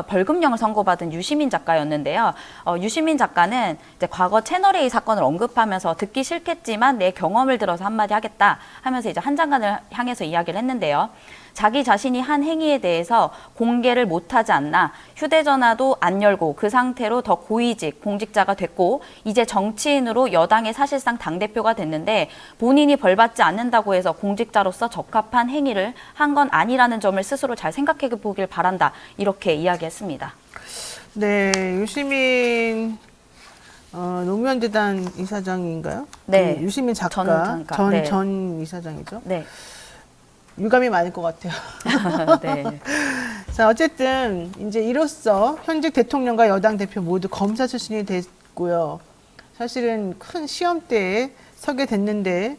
벌금형을 선고받은 유시민 작가였는데요. 유시민 작가는 이제 과거 채널A 사건을 언급하면서 듣기 싫겠지만 내 경험을 들어서 한마디 하겠다 하면서 이제 한 장관을 향해서 이야기를 했는데요. 자기 자신이 한 행위에 대해서 공개를 못하지 않나 휴대전화도 안 열고 그 상태로 더 고위직 공직자가 됐고 이제 정치인으로 여당의 사실상 당대표가 됐는데 본인이 벌받지 않는다고 해서 공직자로서 적합한 행위를 한 건 아니라는 점을 스스로 잘 생각해 보길 바란다 이렇게 이야기했습니다. 네, 유시민 노무현재단 이사장인가요? 네. 그 유시민 작가, 네. 전 이사장이죠. 네. 유감이 많을 것 같아요. 네. 자, 어쨌든 이제 이로써 현직 대통령과 여당 대표 모두 검사 출신이 됐고요. 사실은 큰 시험대에 서게 됐는데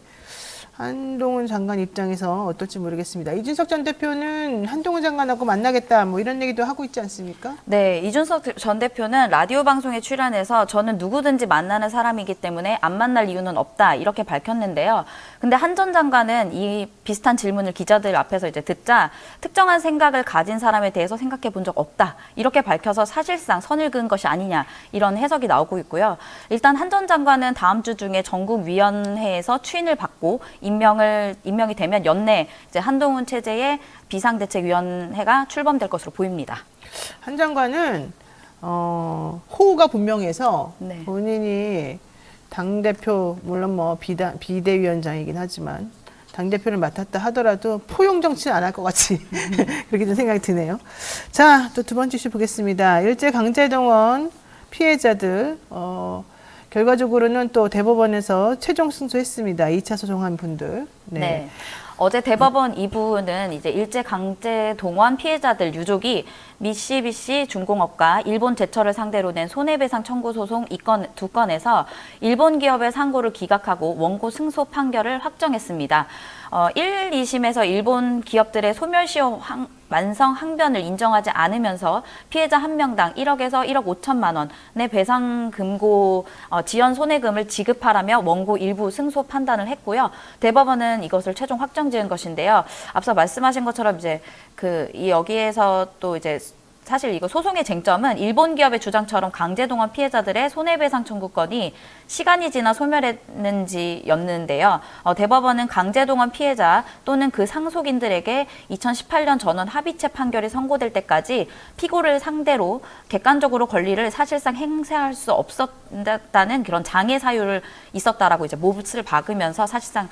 한동훈 장관 입장에서 어떨지 모르겠습니다. 이준석 전 대표는 한동훈 장관하고 만나겠다 뭐 이런 얘기도 하고 있지 않습니까? 네, 이준석 전 대표는 라디오 방송에 출연해서 저는 누구든지 만나는 사람이기 때문에 안 만날 이유는 없다 이렇게 밝혔는데요. 근데 한 전 장관은 이 비슷한 질문을 기자들 앞에서 이제 듣자 특정한 생각을 가진 사람에 대해서 생각해 본 적 없다 이렇게 밝혀서 사실상 선을 그은 것이 아니냐 이런 해석이 나오고 있고요. 일단 한 전 장관은 다음 주 중에 전국위원회에서 추인을 받고 임명이 되면 연내 이제 한동훈 체제의 비상대책위원회가 출범될 것으로 보입니다. 한 장관은 호우가 분명해서 네. 본인이 당대표 물론 뭐 비대위원장이긴 하지만 당대표를 맡았다 하더라도 포용 정치는 안 할 것 같이 그렇게 좀 생각이 드네요. 자, 또 두 번째 이슈 보겠습니다. 일제강제동원 피해자들 결과적으로는 또 대법원에서 최종 승소했습니다. 2차 소송한 분들. 네. 어제 대법원 2부는 이제 일제강제동원 피해자들 유족이 미쓰비시 중공업과 일본 제철을 상대로 낸 손해배상 청구 소송 두 건에서 일본 기업의 상고를 기각하고 원고 승소 판결을 확정했습니다. 1, 2심에서 일본 기업들의 소멸시효 완성 항변을 인정하지 않으면서 피해자 한 명당 1억에서 1억 5천만 원의 배상 금고 지연 손해금을 지급하라며 원고 일부 승소 판단을 했고요. 대법원은 이것을 최종 확정 지은 것인데요. 앞서 말씀하신 것처럼 이제 여기에서 또 이제 사실 이거 소송의 쟁점은 일본 기업의 주장처럼 강제동원 피해자들의 손해배상 청구권이 시간이 지나 소멸했는지였는데요. 대법원은 강제동원 피해자 또는 그 상속인들에게 2018년 전원 합의체 판결이 선고될 때까지 피고를 상대로 객관적으로 권리를 사실상 행사할 수 없었다는 그런 장애 사유를 있었다라고 이제 몫을 박으면서 사실상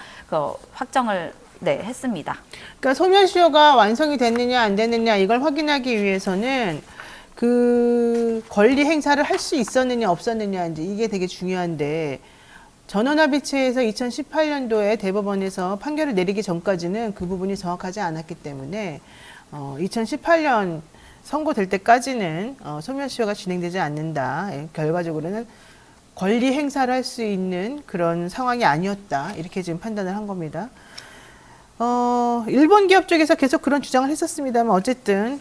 확정을 했습니다. 그러니까 소멸시효가 완성이 됐느냐 안 됐느냐 이걸 확인하기 위해서는 그 권리 행사를 할 수 있었느냐 없었느냐 이제 이게 되게 중요한데 전원합의체에서 2018년도에 대법원에서 판결을 내리기 전까지는 그 부분이 정확하지 않았기 때문에 2018년 선고될 때까지는 소멸시효가 진행되지 않는다. 결과적으로는 권리 행사를 할 수 있는 그런 상황이 아니었다. 이렇게 지금 판단을 한 겁니다. 일본 기업 쪽에서 계속 그런 주장을 했었습니다만 어쨌든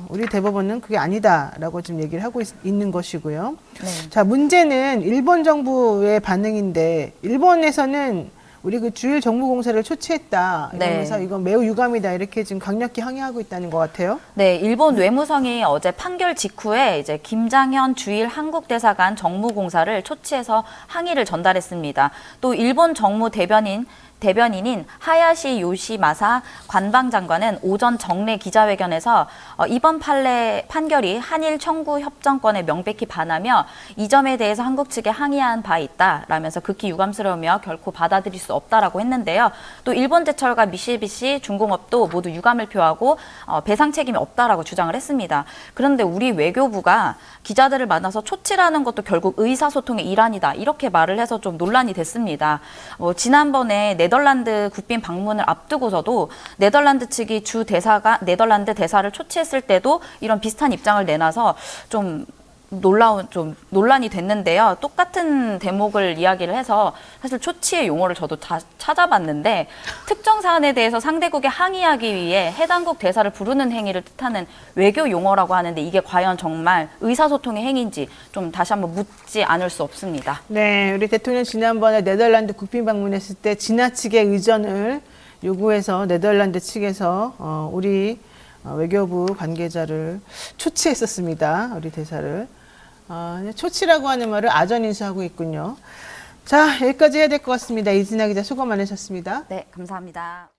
우리 대법원은 그게 아니다라고 지금 얘기를 하고 있는 것이고요. 네. 자, 문제는 일본 정부의 반응인데 일본에서는 우리 그 주일 정무공사를 초치했다 이러면서 네. 이건 매우 유감이다 이렇게 지금 강력히 항의하고 있다는 것 같아요. 네, 일본 외무성이 어제 판결 직후에 이제 김장현 주일 한국대사관 정무공사를 초치해서 항의를 전달했습니다. 또 일본 정무 대변인인 하야시 요시마사 관방장관은 오전 정례 기자회견에서 이번 판결이 한일 청구 협정권에 명백히 반하며 이 점에 대해서 한국 측에 항의한 바 있다라면서 극히 유감스러우며 결코 받아들일 수 없다라고 했는데요. 또 일본 제철과 미쓰비시 중공업도 모두 유감을 표하고 배상 책임이 없다라고 주장을 했습니다. 그런데 우리 외교부가 기자들을 만나서 초치라는 것도 결국 의사소통의 일환이다 이렇게 말을 해서 좀 논란이 됐습니다. 지난번에 네덜란드 국빈 방문을 앞두고서도 네덜란드 측이 네덜란드 대사를 초치했을 때도 이런 비슷한 입장을 내놔서 좀 논란이 됐는데요. 똑같은 대목을 이야기를 해서 사실 초치의 용어를 저도 다 찾아봤는데 특정 사안에 대해서 상대국에 항의하기 위해 해당국 대사를 부르는 행위를 뜻하는 외교 용어라고 하는데 이게 과연 정말 의사소통의 행위인지 좀 다시 한번 묻지 않을 수 없습니다. 네, 우리 대통령 지난번에 네덜란드 국빈 방문했을 때 지나치게 의전을 요구해서 네덜란드 측에서 우리 외교부 관계자를 초치했었습니다. 우리 대사를. 초치라고 하는 말을 아전인수하고 있군요. 자, 여기까지 해야 될 것 같습니다. 이진아 기자 수고 많으셨습니다. 네, 감사합니다.